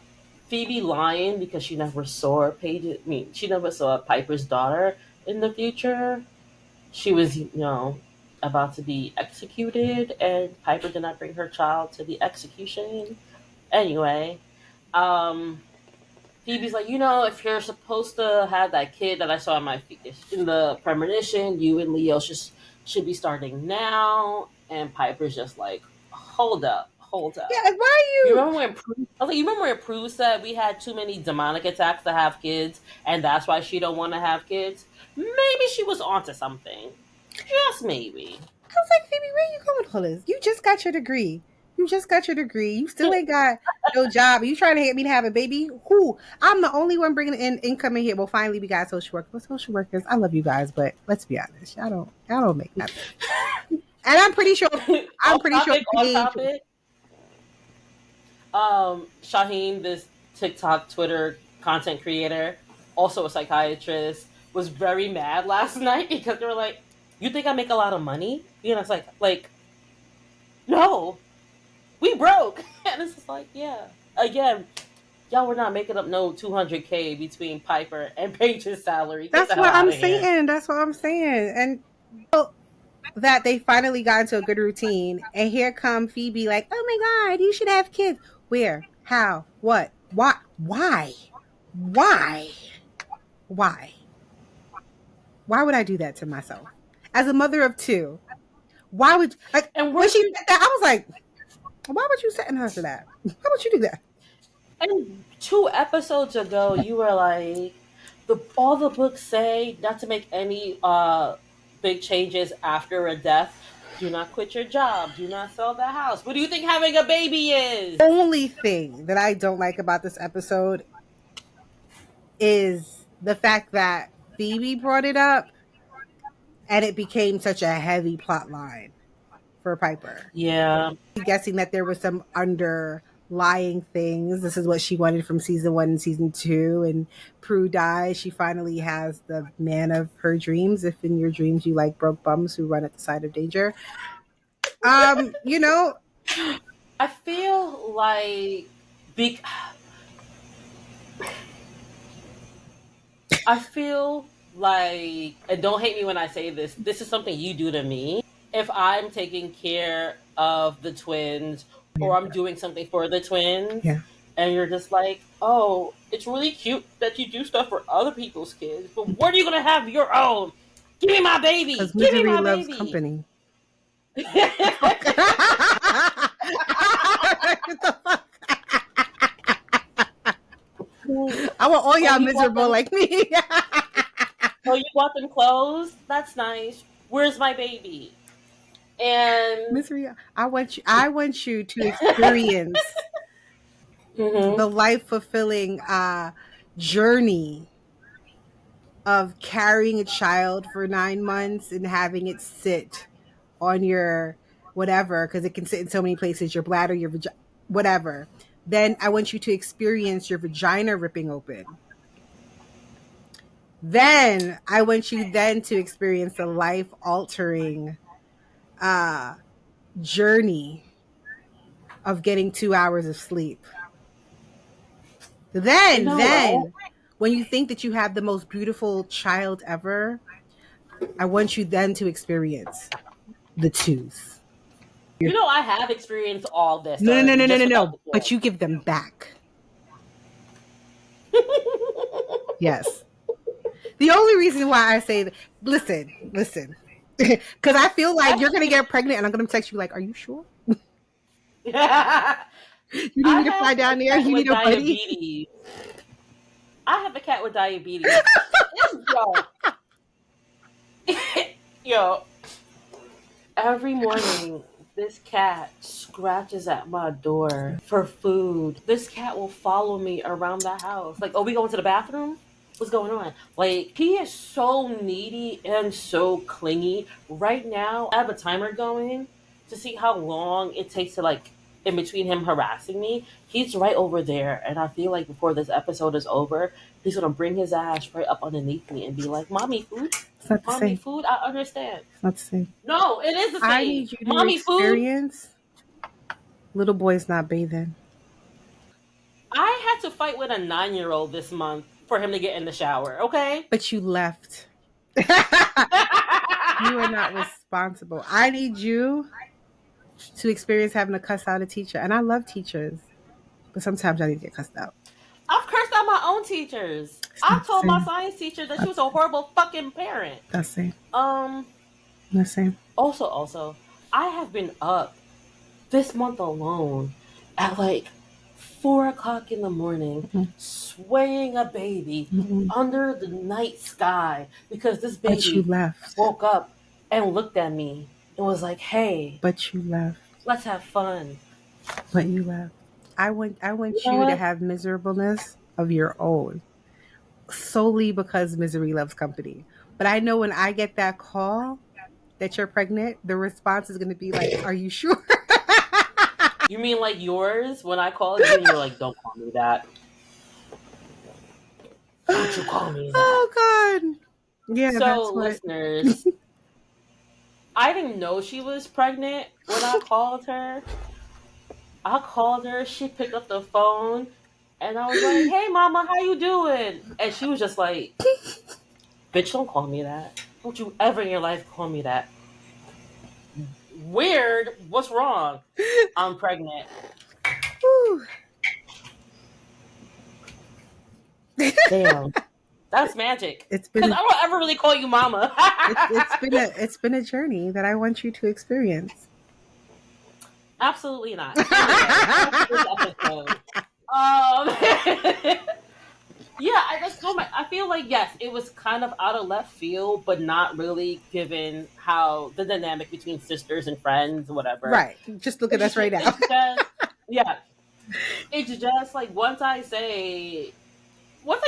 [SPEAKER 1] Phoebe lying because she never saw Paige. I mean, she never saw Piper's daughter in the future. She was, about to be executed, and Piper did not bring her child to the execution. Anyway, um, Phoebe's like, if you're supposed to have that kid that I saw in the premonition, you and Leo should be starting now. And Piper's just like, hold up, hold
[SPEAKER 2] Yeah,
[SPEAKER 1] up.
[SPEAKER 2] like why are
[SPEAKER 1] You
[SPEAKER 2] you?
[SPEAKER 1] remember when I was like, you remember when Prue said we had too many demonic attacks to have kids, and that's why she don't want to have kids? Maybe she was onto something. Just maybe.
[SPEAKER 2] I was like, Phoebe, where are you going with all this? You just got your degree. You just got your degree. You still ain't got no job. You trying to get me to have a baby? Who? I'm the only one bringing in income in here. Well, finally, we got social workers. Well, social workers, I love you guys, but let's be honest, y'all don't make nothing. And I'm pretty sure. I'm
[SPEAKER 1] Off
[SPEAKER 2] pretty sure
[SPEAKER 1] topic, off
[SPEAKER 2] Paige.
[SPEAKER 1] topic. Shaheen, this TikTok, Twitter content creator, also a psychiatrist, was very mad last night because they were like, "You think I make a lot of money?" It's like, no, we broke, and it's just like, yeah, again, y'all were not making up no 200K between Piper and Paige's salary. Get
[SPEAKER 2] That's
[SPEAKER 1] the hell
[SPEAKER 2] what
[SPEAKER 1] out
[SPEAKER 2] I'm
[SPEAKER 1] of here.
[SPEAKER 2] saying. That's what I'm saying. And that they finally got into a good routine, and here come Phoebe, like, oh my god, you should have kids. Where? How? What? Why? Why? Why? Why? Why would I do that to myself? As a mother of two, why would like
[SPEAKER 1] And
[SPEAKER 2] when
[SPEAKER 1] we're
[SPEAKER 2] she said that, I was like, why would you setting her for that? Why would you do that?
[SPEAKER 1] And 2 episodes ago, you were like, all the books say not to make any big changes after a death. Do not quit your job. Do not sell the house. What do you think having a baby is?
[SPEAKER 2] Only thing that I don't like about this episode is the fact that Phoebe brought it up and it became such a heavy plot line for Piper.
[SPEAKER 1] Yeah.
[SPEAKER 2] Guessing that there was some underlying things. This is what she wanted from season 1 and season 2. And Prue dies. She finally has the man of her dreams. If in your dreams you like broke bums who run at the side of danger. You know,
[SPEAKER 1] I feel like I feel like, and don't hate me when I say this, this is something you do to me. If I'm taking care of the twins or I'm doing something for the twins,
[SPEAKER 2] yeah.
[SPEAKER 1] and you're just like, oh, it's really cute that you do stuff for other people's kids, but when are you going to have your own? Give me my baby!
[SPEAKER 2] Because
[SPEAKER 1] Give me
[SPEAKER 2] misery
[SPEAKER 1] my
[SPEAKER 2] loves
[SPEAKER 1] baby!
[SPEAKER 2] company. I want all y'all miserable like me.
[SPEAKER 1] Oh, you bought them clothes? That's nice. Where's my baby? And
[SPEAKER 2] misery, I want you to experience the life fulfilling journey of carrying a child for 9 months and having it sit on your whatever, because it can sit in so many places, your bladder, your vagina, whatever. Then I want you to experience your vagina ripping open. Then I want you then to experience the life altering journey of getting 2 hours of sleep. Then when you think that you have the most beautiful child ever, I want you then to experience the twos.
[SPEAKER 1] You know, I have experienced all this.
[SPEAKER 2] No. But you give them back. Yes. The only reason why I say that, listen, because I feel like you're going to get pregnant and I'm going to text you like, are you sure? You need me to fly down there? You need a buddy?
[SPEAKER 1] I have a cat with diabetes. Yo, every morning, this cat scratches at my door for food. This cat will follow me around the house. Like, oh, we going to the bathroom? What's going on? Like, he is so needy and so clingy. Right now, I have a timer going to see how long it takes to, like, in between him harassing me. He's right over there, and I feel like before this episode is over, he's gonna bring his ass right up underneath me and be like, "Mommy, food?
[SPEAKER 2] It's not the
[SPEAKER 1] Mommy,
[SPEAKER 2] same.
[SPEAKER 1] food? I understand."
[SPEAKER 2] It's not the same.
[SPEAKER 1] No, it is the same.
[SPEAKER 2] I need you to
[SPEAKER 1] Mommy,
[SPEAKER 2] experience little boys not bathing.
[SPEAKER 1] I had to fight with a 9-year-old this month for him to get in the shower, okay?
[SPEAKER 2] But you left. You are not responsible. I need you to experience having to cuss out a teacher. And I love teachers, but sometimes I need to get cussed out.
[SPEAKER 1] I've cursed out my own teachers. I've told my science teacher that she was a horrible fucking parent.
[SPEAKER 2] That's same.
[SPEAKER 1] That's same. Also, I have been up this month alone at like 4:00 in the morning, swaying a baby under the night sky because this baby woke up and looked at me and was like, "Hey,
[SPEAKER 2] but you left.
[SPEAKER 1] Let's have fun."
[SPEAKER 2] But you left. I want you to have miserableness of your own, solely because misery loves company. But I know when I get that call that you're pregnant, the response is going to be like, "Are you sure?"
[SPEAKER 1] You mean like yours when I called you and you're like, "Don't call me that. Don't you call me that."
[SPEAKER 2] Oh God. Yeah.
[SPEAKER 1] So listeners, I didn't know she was pregnant when I called her. She picked up the phone, and I was like, "Hey mama, how you doing?" And she was just like, "Bitch, don't call me that. Don't you ever in your life call me that." Weird. What's wrong? I'm pregnant. Damn. That's magic. Because I don't ever really call you mama.
[SPEAKER 2] it's been a journey that I want you to experience.
[SPEAKER 1] Absolutely not. Anyway, this episode. Yeah, I feel like yes, it was kind of out of left field, but not really given how the dynamic between sisters and friends, whatever.
[SPEAKER 2] Right. Just look at us right now.
[SPEAKER 1] It's just yeah, it's just like once I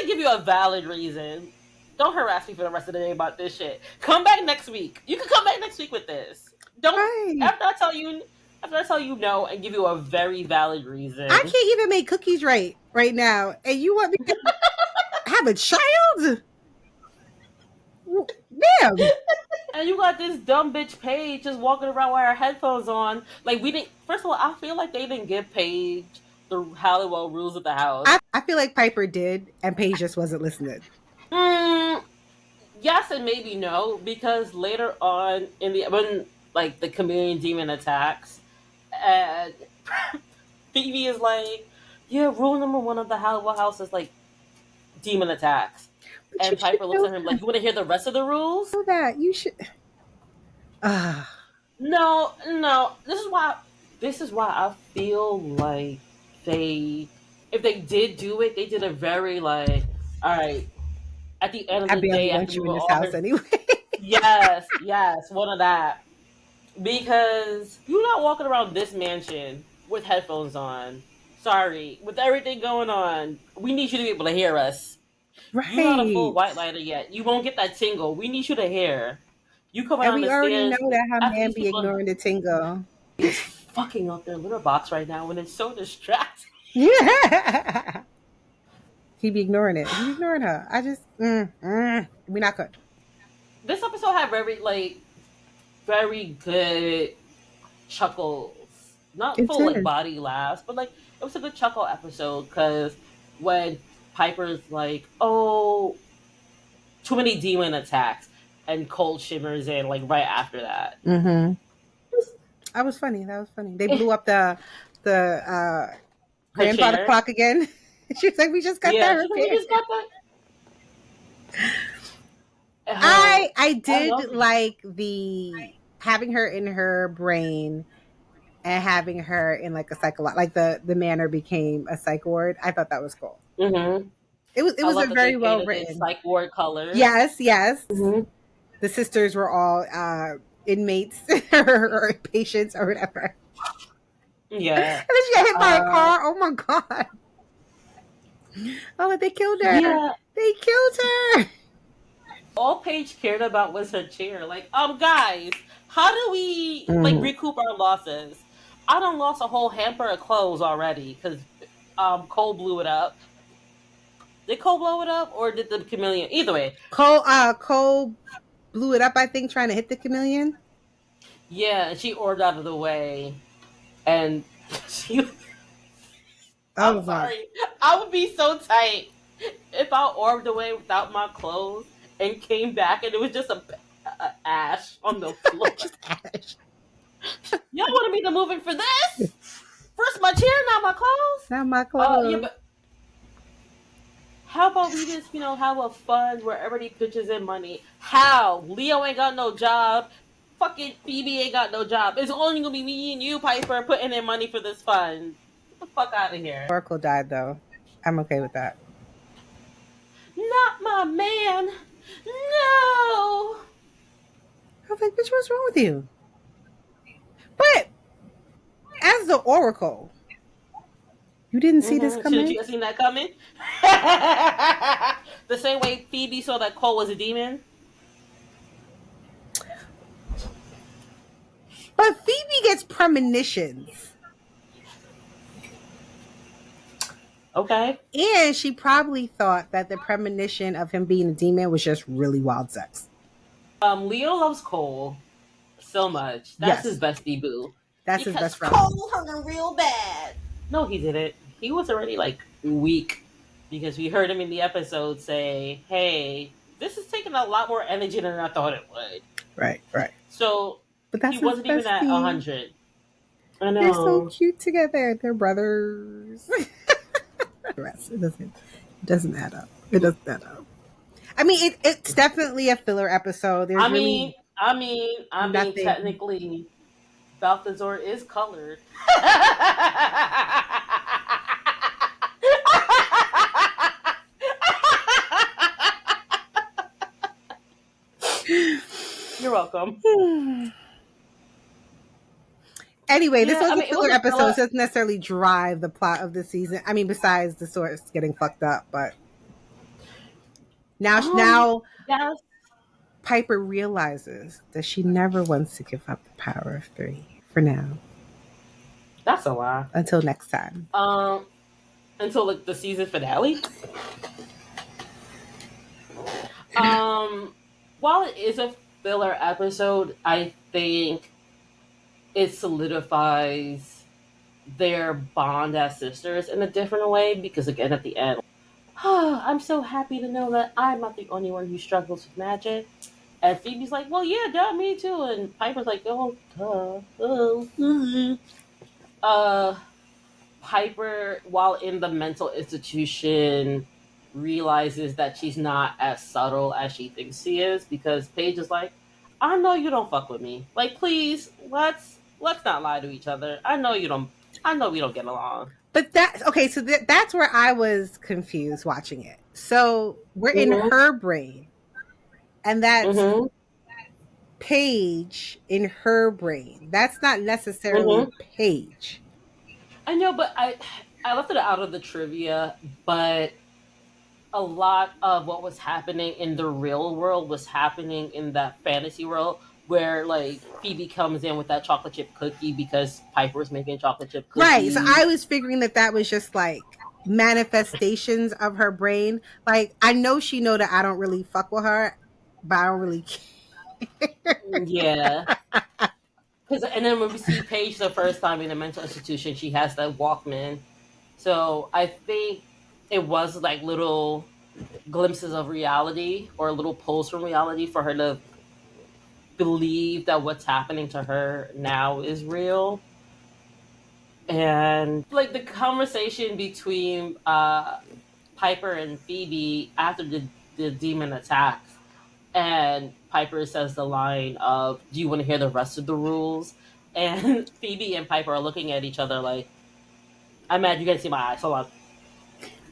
[SPEAKER 1] give you a valid reason, don't harass me for the rest of the day about this shit. Come back next week. You can come back next week with this. Don't
[SPEAKER 2] Right.
[SPEAKER 1] after I tell you no and give you a very valid
[SPEAKER 2] I
[SPEAKER 1] reason.
[SPEAKER 2] can't even make cookies right now. And you want me to have a child? Damn.
[SPEAKER 1] And you got this dumb bitch Paige just walking around with her headphones on. Like we didn't. First of all, I feel like they didn't give Paige the Halliwell rules of the house.
[SPEAKER 2] I feel like Piper did, and Paige just wasn't listening.
[SPEAKER 1] Mm, yes and maybe no, because later on in the when like the chameleon demon attacks, and Phoebe is like, "Yeah, rule number one of the Halliwell house is like demon attacks,"
[SPEAKER 2] But you
[SPEAKER 1] and
[SPEAKER 2] should
[SPEAKER 1] Piper looks
[SPEAKER 2] know
[SPEAKER 1] at him like, "You want to hear the rest of the rules?"
[SPEAKER 2] that. You should.
[SPEAKER 1] No, no. This is why I feel like they, if they did do it, they did a very like, all right. At the end of
[SPEAKER 2] I
[SPEAKER 1] the
[SPEAKER 2] barely
[SPEAKER 1] day, after
[SPEAKER 2] want
[SPEAKER 1] we
[SPEAKER 2] you in
[SPEAKER 1] were
[SPEAKER 2] this
[SPEAKER 1] all
[SPEAKER 2] house
[SPEAKER 1] here,
[SPEAKER 2] anyway.
[SPEAKER 1] yes, yes, one of that. Because you're not walking around this mansion with headphones on. Sorry, with everything going on, we need you to be able to hear us. You're not a full
[SPEAKER 2] Right.
[SPEAKER 1] white lighter yet. You won't get that tingle. We need you to hear. You coming
[SPEAKER 2] And
[SPEAKER 1] down
[SPEAKER 2] we
[SPEAKER 1] the
[SPEAKER 2] already know
[SPEAKER 1] stairs
[SPEAKER 2] that her
[SPEAKER 1] after
[SPEAKER 2] man
[SPEAKER 1] these
[SPEAKER 2] be
[SPEAKER 1] people
[SPEAKER 2] ignoring the tingle.
[SPEAKER 1] is fucking up their litter box right now, and it's so distracting.
[SPEAKER 2] Yeah. He be ignoring it. He be ignoring her. I just, we not good.
[SPEAKER 1] This episode had very good chuckles. Not
[SPEAKER 2] It
[SPEAKER 1] full like
[SPEAKER 2] did.
[SPEAKER 1] body laughs, but like it was a good chuckle episode because when Piper's like, "Oh, too many demon attacks," and Cold shimmers in like right after that.
[SPEAKER 2] Mm-hmm. That was funny. That was funny. They blew up the
[SPEAKER 1] Her
[SPEAKER 2] grandfather
[SPEAKER 1] chair,
[SPEAKER 2] clock again. She was like, "We just got that
[SPEAKER 1] yeah, she's like, "We
[SPEAKER 2] repaired."
[SPEAKER 1] just got that."
[SPEAKER 2] I
[SPEAKER 1] I
[SPEAKER 2] did
[SPEAKER 1] love
[SPEAKER 2] like the having her in her brain and having her in like a psycho, like the manor became a psych ward. I thought that was cool.
[SPEAKER 1] Mm-hmm.
[SPEAKER 2] It
[SPEAKER 1] I
[SPEAKER 2] was a
[SPEAKER 1] love that they
[SPEAKER 2] very well
[SPEAKER 1] painted it
[SPEAKER 2] written.
[SPEAKER 1] psych ward colors.
[SPEAKER 2] Yes, yes.
[SPEAKER 1] Mm-hmm.
[SPEAKER 2] The sisters were all inmates or patients or whatever. And
[SPEAKER 1] Yeah.
[SPEAKER 2] then she got hit by a
[SPEAKER 1] Uh,
[SPEAKER 2] car. Oh my god! Oh, they killed her.
[SPEAKER 1] yeah.
[SPEAKER 2] They killed her.
[SPEAKER 1] All Paige cared about was her chair. Like, guys, how do we like
[SPEAKER 2] Mm.
[SPEAKER 1] recoup our losses? I done lost a whole hamper of clothes already because Cole blew it up. Did Cole blow it up or did the chameleon? Either way,
[SPEAKER 2] Cole blew it up. I think trying to hit the chameleon.
[SPEAKER 1] yeah. And she orbed out of the way, and she.
[SPEAKER 2] Oh
[SPEAKER 1] I'm
[SPEAKER 2] my!
[SPEAKER 1] sorry. I would be so tight if I orbed away without my clothes and came back and it was just a ash on the floor.
[SPEAKER 2] Just Ash.
[SPEAKER 1] Y'all wanted me to move in for this? First my chair, now my clothes.
[SPEAKER 2] Not my
[SPEAKER 1] Yeah,
[SPEAKER 2] clothes.
[SPEAKER 1] but how about we just, have a fund where everybody pitches in money? How? Leo ain't got no job. Fucking Phoebe ain't got no job. It's only gonna be me and you, Piper, putting in money for this fund. Get the fuck out of here.
[SPEAKER 2] Oracle died though. I'm okay with that.
[SPEAKER 1] Not my man. No.
[SPEAKER 2] I was like, bitch, what's wrong with you? But as the Oracle, you didn't see this
[SPEAKER 1] Shouldn't
[SPEAKER 2] coming?
[SPEAKER 1] you have seen that coming? The same way Phoebe saw that Cole was a demon.
[SPEAKER 2] But Phoebe gets premonitions.
[SPEAKER 1] Okay.
[SPEAKER 2] And she probably thought that the premonition of him being a demon was just really wild sex.
[SPEAKER 1] Leo loves Cole so much. That's his
[SPEAKER 2] Yes,
[SPEAKER 1] bestie boo.
[SPEAKER 2] that's his
[SPEAKER 1] Because
[SPEAKER 2] best friend.
[SPEAKER 1] Cole hurt him real bad. No, he didn't. He was already like weak because we heard him in the episode say, "Hey, this is taking a lot more energy than I thought it would."
[SPEAKER 2] Right, right.
[SPEAKER 1] So
[SPEAKER 2] But
[SPEAKER 1] he
[SPEAKER 2] that's his
[SPEAKER 1] wasn't even at
[SPEAKER 2] bestie.
[SPEAKER 1] 100. I
[SPEAKER 2] They're so
[SPEAKER 1] know.
[SPEAKER 2] cute together. They're brothers. It doesn't add up. It doesn't add up. I mean, it's definitely a filler episode. There's
[SPEAKER 1] I
[SPEAKER 2] really
[SPEAKER 1] mean, I mean, I mean,
[SPEAKER 2] nothing.
[SPEAKER 1] technically, Balthazar is colored. You're welcome.
[SPEAKER 2] Anyway, this
[SPEAKER 1] Yeah,
[SPEAKER 2] was
[SPEAKER 1] I
[SPEAKER 2] a
[SPEAKER 1] mean, it was
[SPEAKER 2] filler
[SPEAKER 1] a
[SPEAKER 2] episode.
[SPEAKER 1] filler.
[SPEAKER 2] It doesn't necessarily drive the plot of the season. I mean, besides the source getting fucked up, but now
[SPEAKER 1] Yes,
[SPEAKER 2] Piper realizes that she never wants to give up the power of three for now.
[SPEAKER 1] that's a lie.
[SPEAKER 2] Until next time.
[SPEAKER 1] Until like the season finale. Um, while it is a filler episode, I think it solidifies their bond as sisters in a different way because again at the end I'm so happy to know that I'm not the only one who struggles with magic. And Phoebe's like, well, yeah, duh, me too. And Piper's like, oh, duh. Oh. Uh, Piper, while in the mental institution, realizes that she's not as subtle as she thinks she is because Paige is like, I know you don't fuck with me. Like, please, let's not lie to each other. I know you don't. I know we don't get along.
[SPEAKER 2] But so that's where I was confused watching it. So we're in
[SPEAKER 1] Mm-hmm.
[SPEAKER 2] her brain, and that's
[SPEAKER 1] Mm-hmm.
[SPEAKER 2] Paige in her brain. That's not necessarily
[SPEAKER 1] Mm-hmm.
[SPEAKER 2] Paige.
[SPEAKER 1] I know, but I left it out of the trivia, but a lot of what was happening in the real world was happening in that fantasy world where like Phoebe comes in with that chocolate chip cookie because Piper was making chocolate chip
[SPEAKER 2] Right. So
[SPEAKER 1] cookies.
[SPEAKER 2] I was figuring that was just like manifestations of her brain. Like I know she know that I don't really fuck with her, but I don't really care.
[SPEAKER 1] Yeah. And then when we see Paige the first time in a mental institution, she has that Walkman. So I think it was like little glimpses of reality or little pulls from reality for her to believe that what's happening to her now is real. And like the conversation between Piper and Phoebe after the demon attacks, and Piper says the line of, "Do you want to hear the rest of the rules?" And Phoebe and Piper are looking at each other like, "I'm mad you can't see my eyes. Hold on,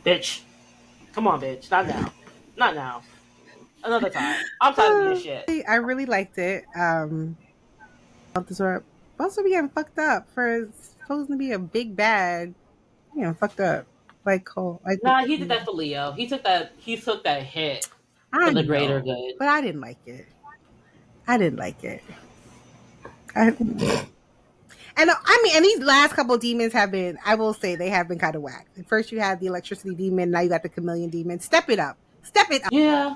[SPEAKER 1] bitch. Come on, bitch. Not now. Not now. Another time. I'm tired of your shit."
[SPEAKER 2] I really liked it. This were supposed to be getting fucked up for supposed to be a big bad. Fucked up. Like Cole.
[SPEAKER 1] Nah, he did that for Leo. He took that. He took that hit for
[SPEAKER 2] I
[SPEAKER 1] the greater
[SPEAKER 2] know,
[SPEAKER 1] good.
[SPEAKER 2] but I didn't like it. I didn't like it. And I mean, and these last couple demons have been, I will say, they have been kind of whack. First you had the electricity demon, now you got the chameleon demon. Step it up. Step it up.
[SPEAKER 1] Yeah,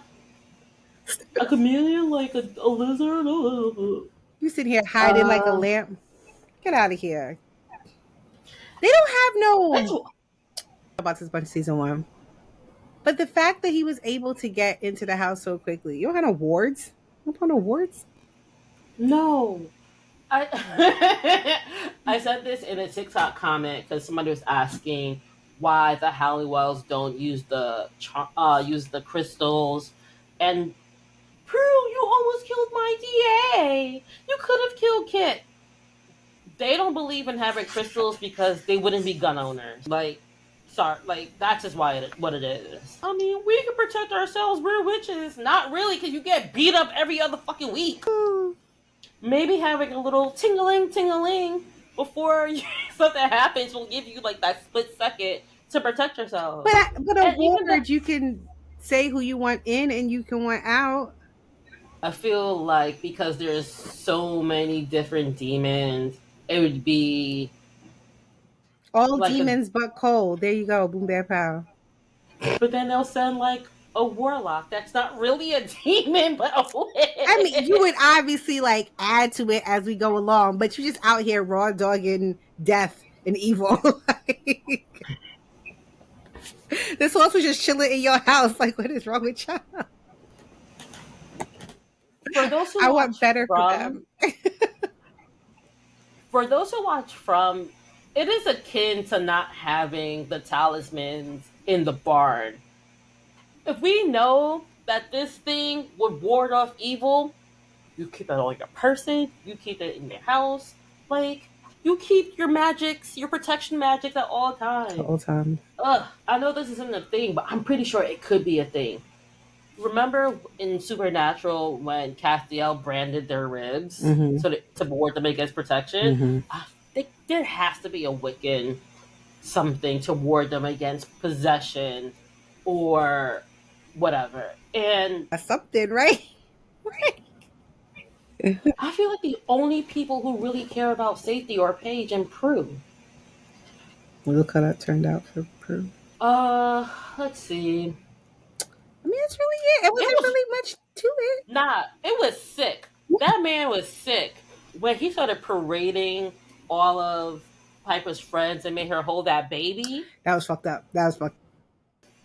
[SPEAKER 1] a chameleon like a lizard.
[SPEAKER 2] You sit here hiding like a
[SPEAKER 1] Uh,
[SPEAKER 2] lamp. Get out of here. They don't have
[SPEAKER 1] that's
[SPEAKER 2] no about this bunch of season one. But the fact that he was able to get into the house so quickly, you don't have no wards? You don't have no wards?
[SPEAKER 1] no. I I said this in a TikTok comment because somebody was asking why the Halliwells don't use the crystals, and Prue, you almost killed my DA. You could have killed Kit. They don't believe in having crystals because they wouldn't be gun owners. Like, sorry, like that's just what it is. I mean, we can protect ourselves. We're witches. Not really, because you get beat up every other fucking week. Maybe having a little tingling before something happens will give you like that split second to protect yourself.
[SPEAKER 2] But a
[SPEAKER 1] And even the,
[SPEAKER 2] ward, you can say who you want in and you can want out.
[SPEAKER 1] I feel like because there's so many different demons, it would be
[SPEAKER 2] All
[SPEAKER 1] like a.
[SPEAKER 2] demons but Cole. There you go. Boom, bam, pow.
[SPEAKER 1] But then they'll send like a warlock. That's not really a demon, but a
[SPEAKER 2] I mean, you
[SPEAKER 1] witch.
[SPEAKER 2] would obviously like add to it as we go along, but you're just out here raw dogging death and evil. Like, this horse was just chilling in your house. Like, what is wrong with y'all?
[SPEAKER 1] For those who
[SPEAKER 2] I
[SPEAKER 1] watch
[SPEAKER 2] want better for
[SPEAKER 1] from,
[SPEAKER 2] them.
[SPEAKER 1] for those who watch from, it is akin to not having the talismans in the barn. If we know that this thing would ward off evil, you keep it on your person, you keep it in your house, like you keep your magics, your protection magics at all times.
[SPEAKER 2] All time.
[SPEAKER 1] I know this isn't a thing, but I'm pretty sure it could be a thing. remember in Supernatural when Castiel branded their ribs
[SPEAKER 2] Mm-hmm.
[SPEAKER 1] to ward them against protection?
[SPEAKER 2] Mm-hmm.
[SPEAKER 1] I think there has to be a Wiccan something to ward them against possession or whatever. And
[SPEAKER 2] That's something, right?
[SPEAKER 1] I feel like the only people who really care about safety are Paige and Prue.
[SPEAKER 2] Look how that turned out for Prue.
[SPEAKER 1] Let's see.
[SPEAKER 2] I mean, that's really it. It
[SPEAKER 1] It
[SPEAKER 2] wasn't
[SPEAKER 1] was
[SPEAKER 2] really much to it.
[SPEAKER 1] it was sick. That man was sick when he started parading all of Piper's friends and made her hold that baby.
[SPEAKER 2] That was fucked up. That was fucked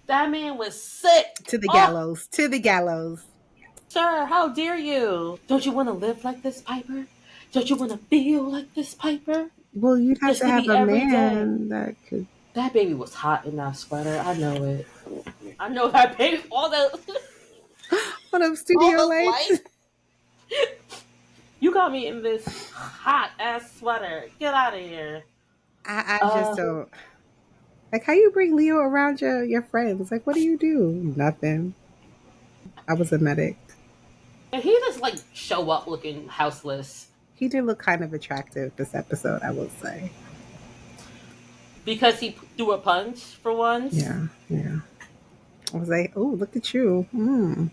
[SPEAKER 1] That man was sick.
[SPEAKER 2] to the
[SPEAKER 1] Oh,
[SPEAKER 2] gallows. To the gallows.
[SPEAKER 1] sir, how dare you? Don't you want to live like this, Piper? Don't you want to feel like this, Piper?
[SPEAKER 2] Well, you'd have
[SPEAKER 1] This
[SPEAKER 2] to
[SPEAKER 1] could
[SPEAKER 2] have
[SPEAKER 1] be
[SPEAKER 2] a
[SPEAKER 1] every day.
[SPEAKER 2] man that could.
[SPEAKER 1] That baby was hot in that sweater. I know it. I know that baby.
[SPEAKER 2] Hold up,
[SPEAKER 1] All
[SPEAKER 2] studio
[SPEAKER 1] those
[SPEAKER 2] lights.
[SPEAKER 1] lights. You got me in this hot ass sweater. Get out of here.
[SPEAKER 2] I just don't. Like, how you bring Leo around your friends? Like, what do you do? Nothing. I was a medic.
[SPEAKER 1] And he just like show up looking houseless
[SPEAKER 2] He did look kind of attractive this episode, I will say.
[SPEAKER 1] because he threw a punch for once.
[SPEAKER 2] Yeah, yeah. I was like, oh, look at you. Mm.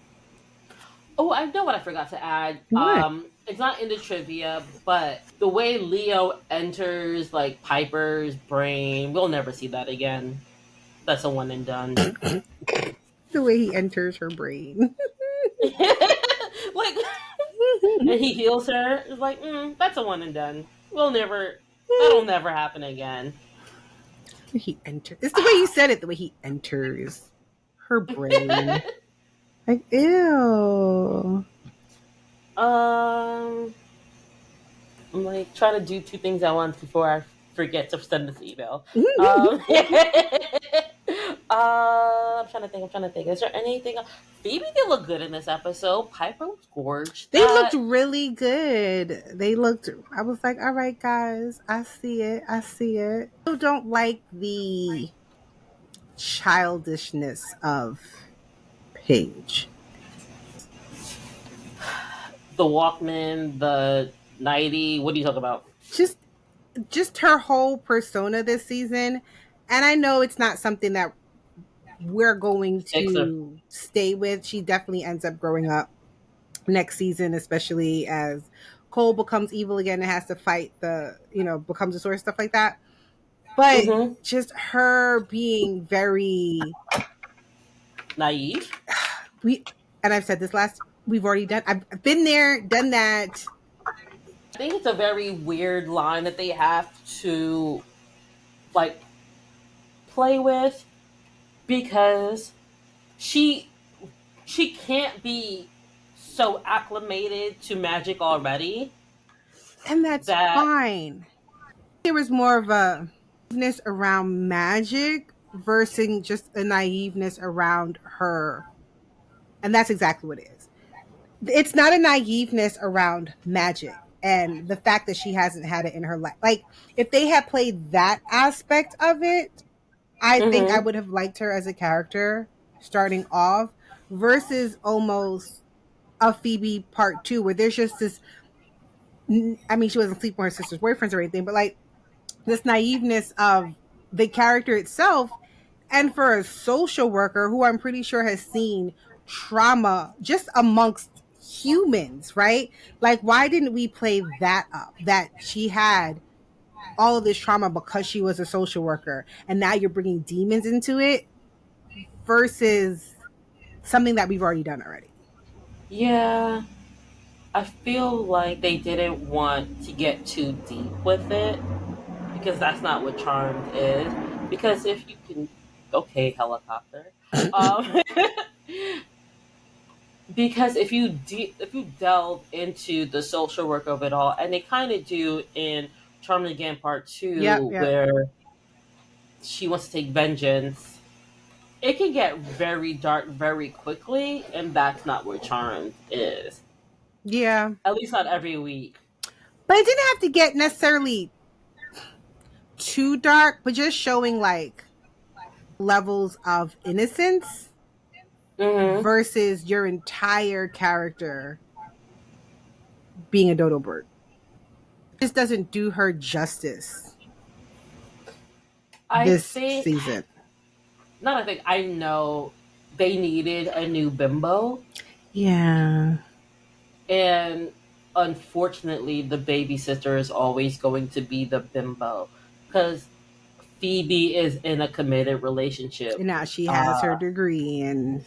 [SPEAKER 1] Oh, I know what I forgot to add.
[SPEAKER 2] What?
[SPEAKER 1] It's not in the trivia, but the way Leo enters like Piper's brain, we'll never see that again. That's a one and done.
[SPEAKER 2] The way he enters her brain.
[SPEAKER 1] Like, and he heals her. It's like, that's a one and done. That'll never happen again.
[SPEAKER 2] He enters. It's the way you said it. The way he enters her brain. Like, ew.
[SPEAKER 1] I'm like trying to do two things at once before I forget to send this email. I'm trying to think. Is there anything else? Phoebe did look good in this episode. Piper was gorgeous.
[SPEAKER 2] They looked really good. I was like, all right, guys, I see it. I don't like the childishness of Paige.
[SPEAKER 1] The Walkman, the 90. What are you talking about?
[SPEAKER 2] Just her whole persona this season. And I know it's not something that we're going to stay with. She definitely ends up growing up next season, especially as Cole becomes evil again and has to fight becomes a source, stuff like that. But just her being very
[SPEAKER 1] naive.
[SPEAKER 2] And I've said this we've already done. I've been there, done that.
[SPEAKER 1] I think it's a very weird line that they have to like play with because she can't be so acclimated to magic already.
[SPEAKER 2] And that's fine. There was more of a naiveness around magic versus just a naiveness around her. And that's exactly what it is. It's not a naiveness around magic and the fact that she hasn't had it in her life. Like, if they had played that aspect of it, I think I would have liked her as a character starting off versus almost a Phoebe part 2 where there's just this, I mean, she wasn't sleeping with her sister's boyfriends or anything, but like this naiveness of the character itself. And for a social worker who I'm pretty sure has seen trauma just amongst humans, right? Like, why didn't we play that up? That she had all of this trauma because she was a social worker, and now you're bringing demons into it versus something that we've already done already.
[SPEAKER 1] Yeah, I feel like they didn't want to get too deep with it because that's not what Charmed is. Because if you can, okay, helicopter. Because if you delve into the social work of it all, and they kind of do in Charmed Again Part 2, where she wants to take vengeance, it can get very dark very quickly, and that's not where Charmed is.
[SPEAKER 2] Yeah.
[SPEAKER 1] At least not every week.
[SPEAKER 2] But it didn't have to get necessarily too dark, but just showing like levels of innocence versus your entire character being a dodo bird. This doesn't do her justice
[SPEAKER 1] I
[SPEAKER 2] this
[SPEAKER 1] think,
[SPEAKER 2] season.
[SPEAKER 1] I know they needed a new bimbo.
[SPEAKER 2] Yeah.
[SPEAKER 1] And unfortunately, the baby sister is always going to be the bimbo. Because Phoebe is in a committed relationship.
[SPEAKER 2] And now she has her degree and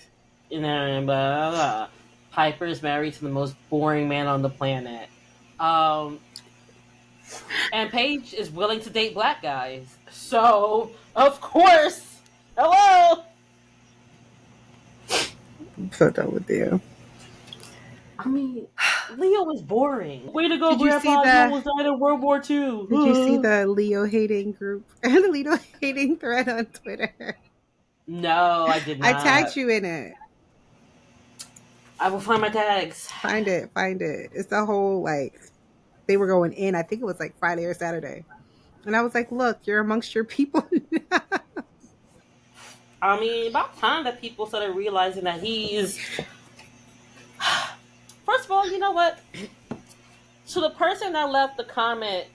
[SPEAKER 1] Blah, blah, blah. Piper is married to the most boring man on the planet. And Paige is willing to date black guys. So, of course, hello!
[SPEAKER 2] I'm so done with you.
[SPEAKER 1] I mean, Leo was boring. Way to go,
[SPEAKER 2] Did you
[SPEAKER 1] Grandpa.
[SPEAKER 2] see
[SPEAKER 1] You almost died in World War II.
[SPEAKER 2] Did you see the Leo hating group and the Leo hating thread on Twitter?
[SPEAKER 1] No, I did not.
[SPEAKER 2] I tagged you in it.
[SPEAKER 1] I will find my tags.
[SPEAKER 2] Find it. It's the whole, like, they were going in. I think it was like Friday or Saturday. And I was like, look, you're amongst your people.
[SPEAKER 1] I mean, about time that people started realizing that he's... First of all, you know what? So the person that left the comment,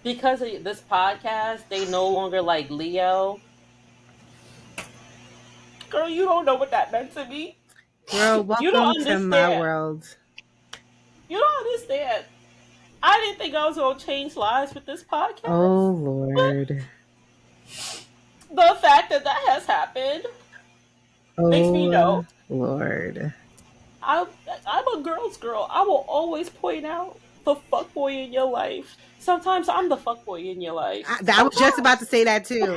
[SPEAKER 1] because of this podcast, they no longer like Leo. Girl, you don't know what that meant to me.
[SPEAKER 2] Girl, welcome to my world.
[SPEAKER 1] You don't understand. I didn't think I was going to change lives with this podcast.
[SPEAKER 2] Oh, Lord.
[SPEAKER 1] The fact that has happened makes me know.
[SPEAKER 2] Lord.
[SPEAKER 1] I'm a girl's girl. I will always point out the fuckboy in your life. Sometimes I'm the fuckboy in your life.
[SPEAKER 2] I was just about to say that too.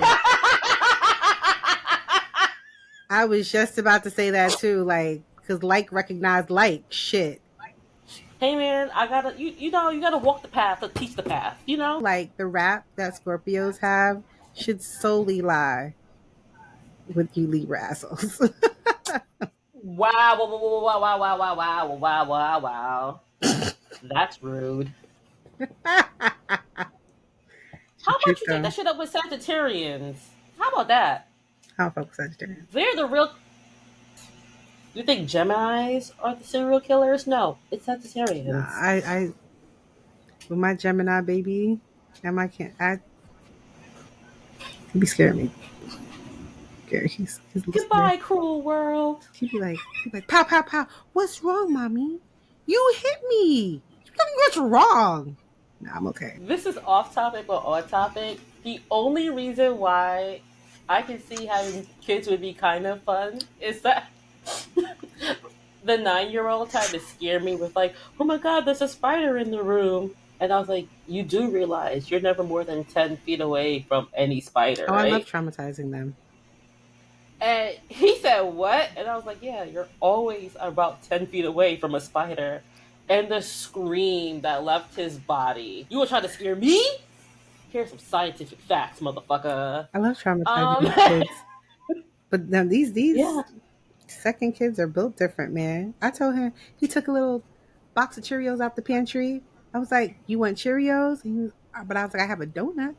[SPEAKER 2] I was just about to say that too. Like, because like recognized like shit.
[SPEAKER 1] Hey man, you gotta walk the path to teach the path, you know?
[SPEAKER 2] Like the rap that Scorpios have should solely lie with you Libra assholes.
[SPEAKER 1] Wow. That's rude. How about you take that shit up with Sagittarians? How about that?
[SPEAKER 2] How about Sagittarians?
[SPEAKER 1] They're the real... You think Geminis are the serial killers? No, it's Sagittarians.
[SPEAKER 2] Nah, I with my Gemini baby, and my he'd be scaring me. He's
[SPEAKER 1] goodbye, cruel world.
[SPEAKER 2] He'd be like, pow, pow, pow. What's wrong, mommy? You hit me. What's wrong? Nah, I'm okay.
[SPEAKER 1] This is off topic but on topic. The only reason why I can see having kids would be kind of fun is that the 9-year-old tried to scare me with like, oh my god, there's a spider in the room. And I was like, you do realize you're never more than 10 feet away from any spider, right?
[SPEAKER 2] I love traumatizing them.
[SPEAKER 1] And he said, what? And I was like, yeah, you're always about 10 feet away from a spider. And the scream that left his body. You were trying to scare me? Here's some scientific facts, motherfucker.
[SPEAKER 2] I love traumatizing kids. But now these second kids are built different, man. I told him, he took a little box of Cheerios out the pantry. I was like, you want Cheerios? But I was like, I have a donut.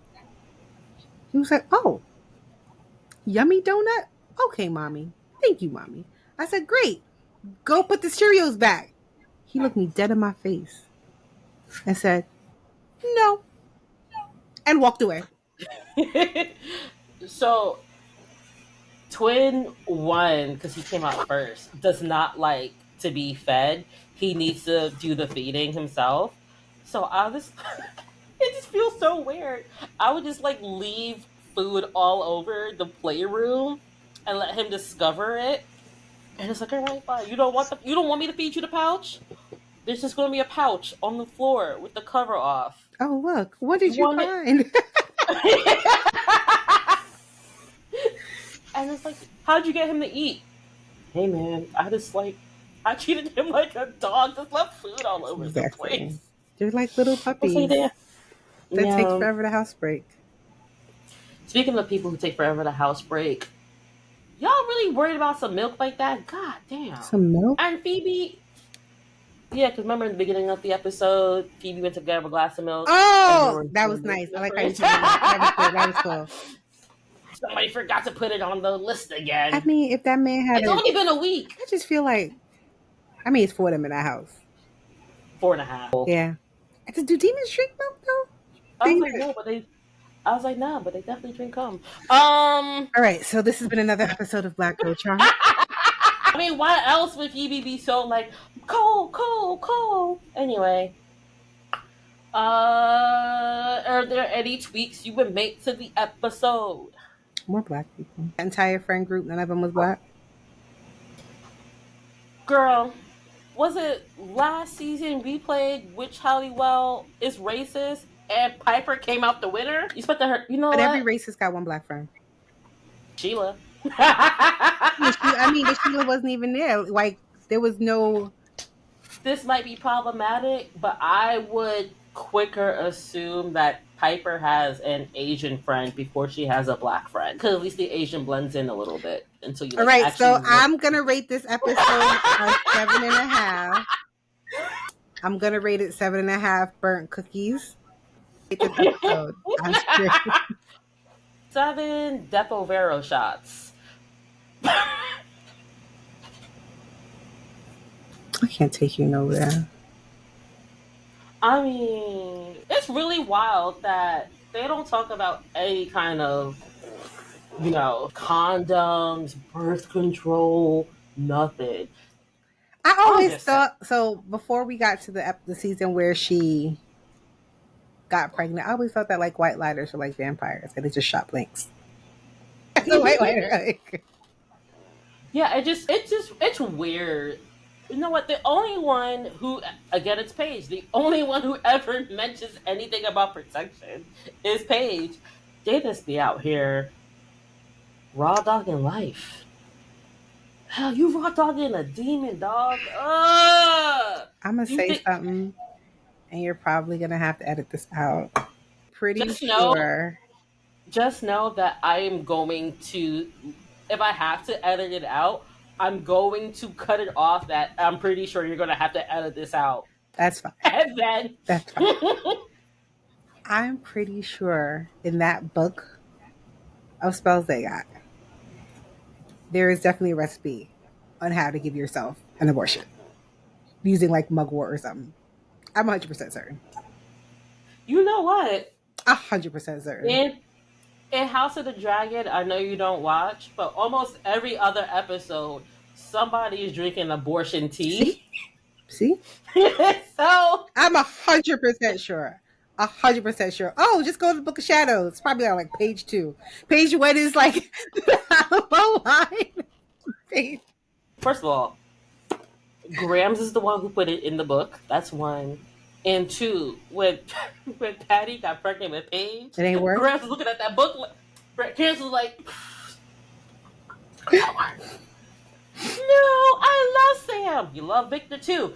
[SPEAKER 2] He was like, oh, yummy donut? Okay, mommy. Thank you, mommy. I said, great. Go put the Cheerios back. He looked me dead in my face and said, no. And walked away.
[SPEAKER 1] So, Twin 1, because he came out first, does not like to be fed. He needs to do the feeding himself. So it just feels so weird. I would just like leave food all over the playroom and let him discover it. And it's like, all right, fine. You don't want me to feed you the pouch? There's just going to be a pouch on the floor with the cover off.
[SPEAKER 2] Oh, look. What did you find?
[SPEAKER 1] And it's like, how'd you get him to eat? Hey, man, I treated him like a dog. Just left food all over the place.
[SPEAKER 2] They're like little puppies. That takes forever to house break.
[SPEAKER 1] Speaking of people who take forever to house break, y'all really worried about some milk like that? God damn.
[SPEAKER 2] Some milk?
[SPEAKER 1] And Phoebe... Yeah, because remember in the beginning of the episode, Phoebe went to grab a glass of milk.
[SPEAKER 2] Oh, that was nice. I like how you said that. That was cool.
[SPEAKER 1] somebody forgot to put it on the list again.
[SPEAKER 2] I mean, if that man had
[SPEAKER 1] It's only been a week.
[SPEAKER 2] I just feel like, I mean, it's 4 of them in that house.
[SPEAKER 1] 4.5.
[SPEAKER 2] Yeah. Do demons drink milk though?
[SPEAKER 1] I was like, no, but they definitely drink cum.
[SPEAKER 2] All right, so this has been another episode of Black Girl Charm.
[SPEAKER 1] I mean, why else would Phoebe be so like cold? Anyway, are there any tweaks you would make to the episode?
[SPEAKER 2] More black people. Entire friend group, none of them was black.
[SPEAKER 1] Girl, was it last season we played Which Halliwell is Racist and Piper came out the winner? You expect her, you know
[SPEAKER 2] But
[SPEAKER 1] what?
[SPEAKER 2] every racist got one black friend.
[SPEAKER 1] Sheila.
[SPEAKER 2] I mean, Sheila wasn't even there. Like, there was no...
[SPEAKER 1] This might be problematic, but I would quicker assume that Piper has an Asian friend before she has a black friend. Because at least the Asian blends in a little bit until you.
[SPEAKER 2] All right, so I'm gonna rate this episode a 7.5. I'm gonna rate it 7.5 burnt cookies. Rate this episode.
[SPEAKER 1] 7 Depo-Vero shots.
[SPEAKER 2] I can't take you nowhere.
[SPEAKER 1] I mean, it's really wild that they don't talk about any kind of, condoms, birth control, nothing.
[SPEAKER 2] I always thought, so before we got to the season where she got pregnant, I always thought that like white lighters are like vampires and they just shot blinks. That's a white lighter. Like.
[SPEAKER 1] Yeah, it's weird. You know what? The only one who, again, it's Paige. The only one who ever mentions anything about protection is Paige. They just be out here raw dogging life. Hell, you raw dogging a demon, dog.
[SPEAKER 2] I'm gonna say something, and you're probably gonna have to edit this out.
[SPEAKER 1] Just know that I am going to, if I have to edit it out, I'm going to cut it off that I'm pretty sure you're going to have to edit this out.
[SPEAKER 2] That's fine.
[SPEAKER 1] And then...
[SPEAKER 2] That's fine. I'm pretty sure in that book of spells they got, there is definitely a recipe on how to give yourself an abortion. Using like mugwort or something. I'm 100% certain.
[SPEAKER 1] You know what?
[SPEAKER 2] 100% certain.
[SPEAKER 1] In House of the Dragon, I know you don't watch, but almost every other episode, somebody is drinking abortion tea.
[SPEAKER 2] See?
[SPEAKER 1] So
[SPEAKER 2] I'm 100% sure. 100% sure. Oh, just go to the Book of Shadows. It's probably on like page 2. Page 1 is like the line.
[SPEAKER 1] First of all, Grams is the one who put it in the book. That's 1. And 2, when Patty got pregnant with Paige,
[SPEAKER 2] it ain't work.
[SPEAKER 1] Grams was looking at that book. Grams was like, "No, I love Sam. You love Victor too."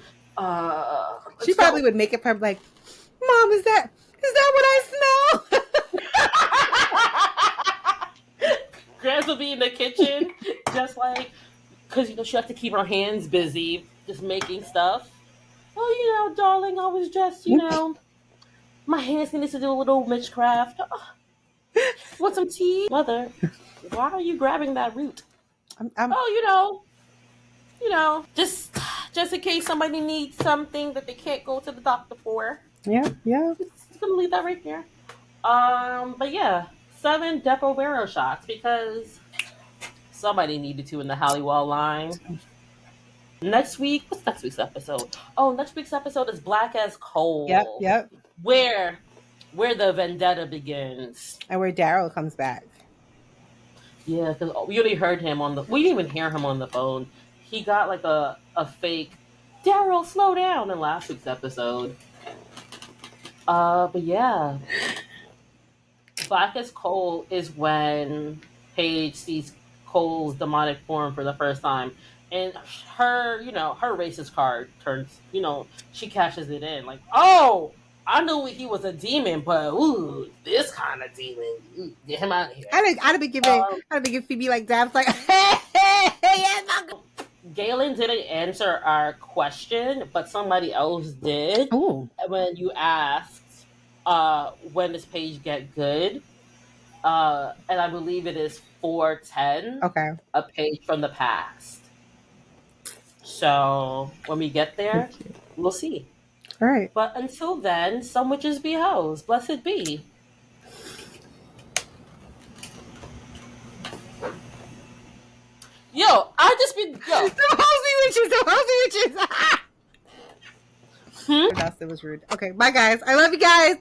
[SPEAKER 2] She probably would make it for like, "Mom, is that what I smell?"
[SPEAKER 1] Grams would be in the kitchen, just like, because she has to keep her hands busy, just making stuff. Oh, darling, I was just, my hands needed to do a little witchcraft. Want some tea? Mother, why are you grabbing that root? Just in case somebody needs something that they can't go to the doctor for.
[SPEAKER 2] Yeah.
[SPEAKER 1] Just gonna leave that right here. But yeah, 7 Depo-Vero shots because somebody needed to in the Halliwell line. Next week, what's next week's episode? Oh, next week's episode is Black as Coal.
[SPEAKER 2] Yep.
[SPEAKER 1] Where the vendetta begins.
[SPEAKER 2] And where Daryl comes back.
[SPEAKER 1] Yeah, because we only heard him we didn't even hear him on the phone. He got like a fake, Daryl, slow down in last week's episode. But yeah. Black as Coal is when Paige sees Cole's demonic form for the first time. And her racist card turns, she cashes it in. Like, oh, I knew he was a demon, but this kind of demon, get him out of here.
[SPEAKER 2] I'd have been giving Phoebe like dabs, like, hey,
[SPEAKER 1] Galen didn't answer our question, but somebody else did.
[SPEAKER 2] Ooh.
[SPEAKER 1] When you asked, when does Paige get good? and I believe it is 410,
[SPEAKER 2] Okay.
[SPEAKER 1] a page from the past. So when we get there,
[SPEAKER 2] Thank you.
[SPEAKER 1] we'll see.
[SPEAKER 2] All right.
[SPEAKER 1] But until then, some witches be hoes. Blessed be. Yo, I just been yo.
[SPEAKER 2] The hosey witches. The hosey witches.
[SPEAKER 1] Hmm?
[SPEAKER 2] It was rude. Okay. Bye, guys. I love you guys.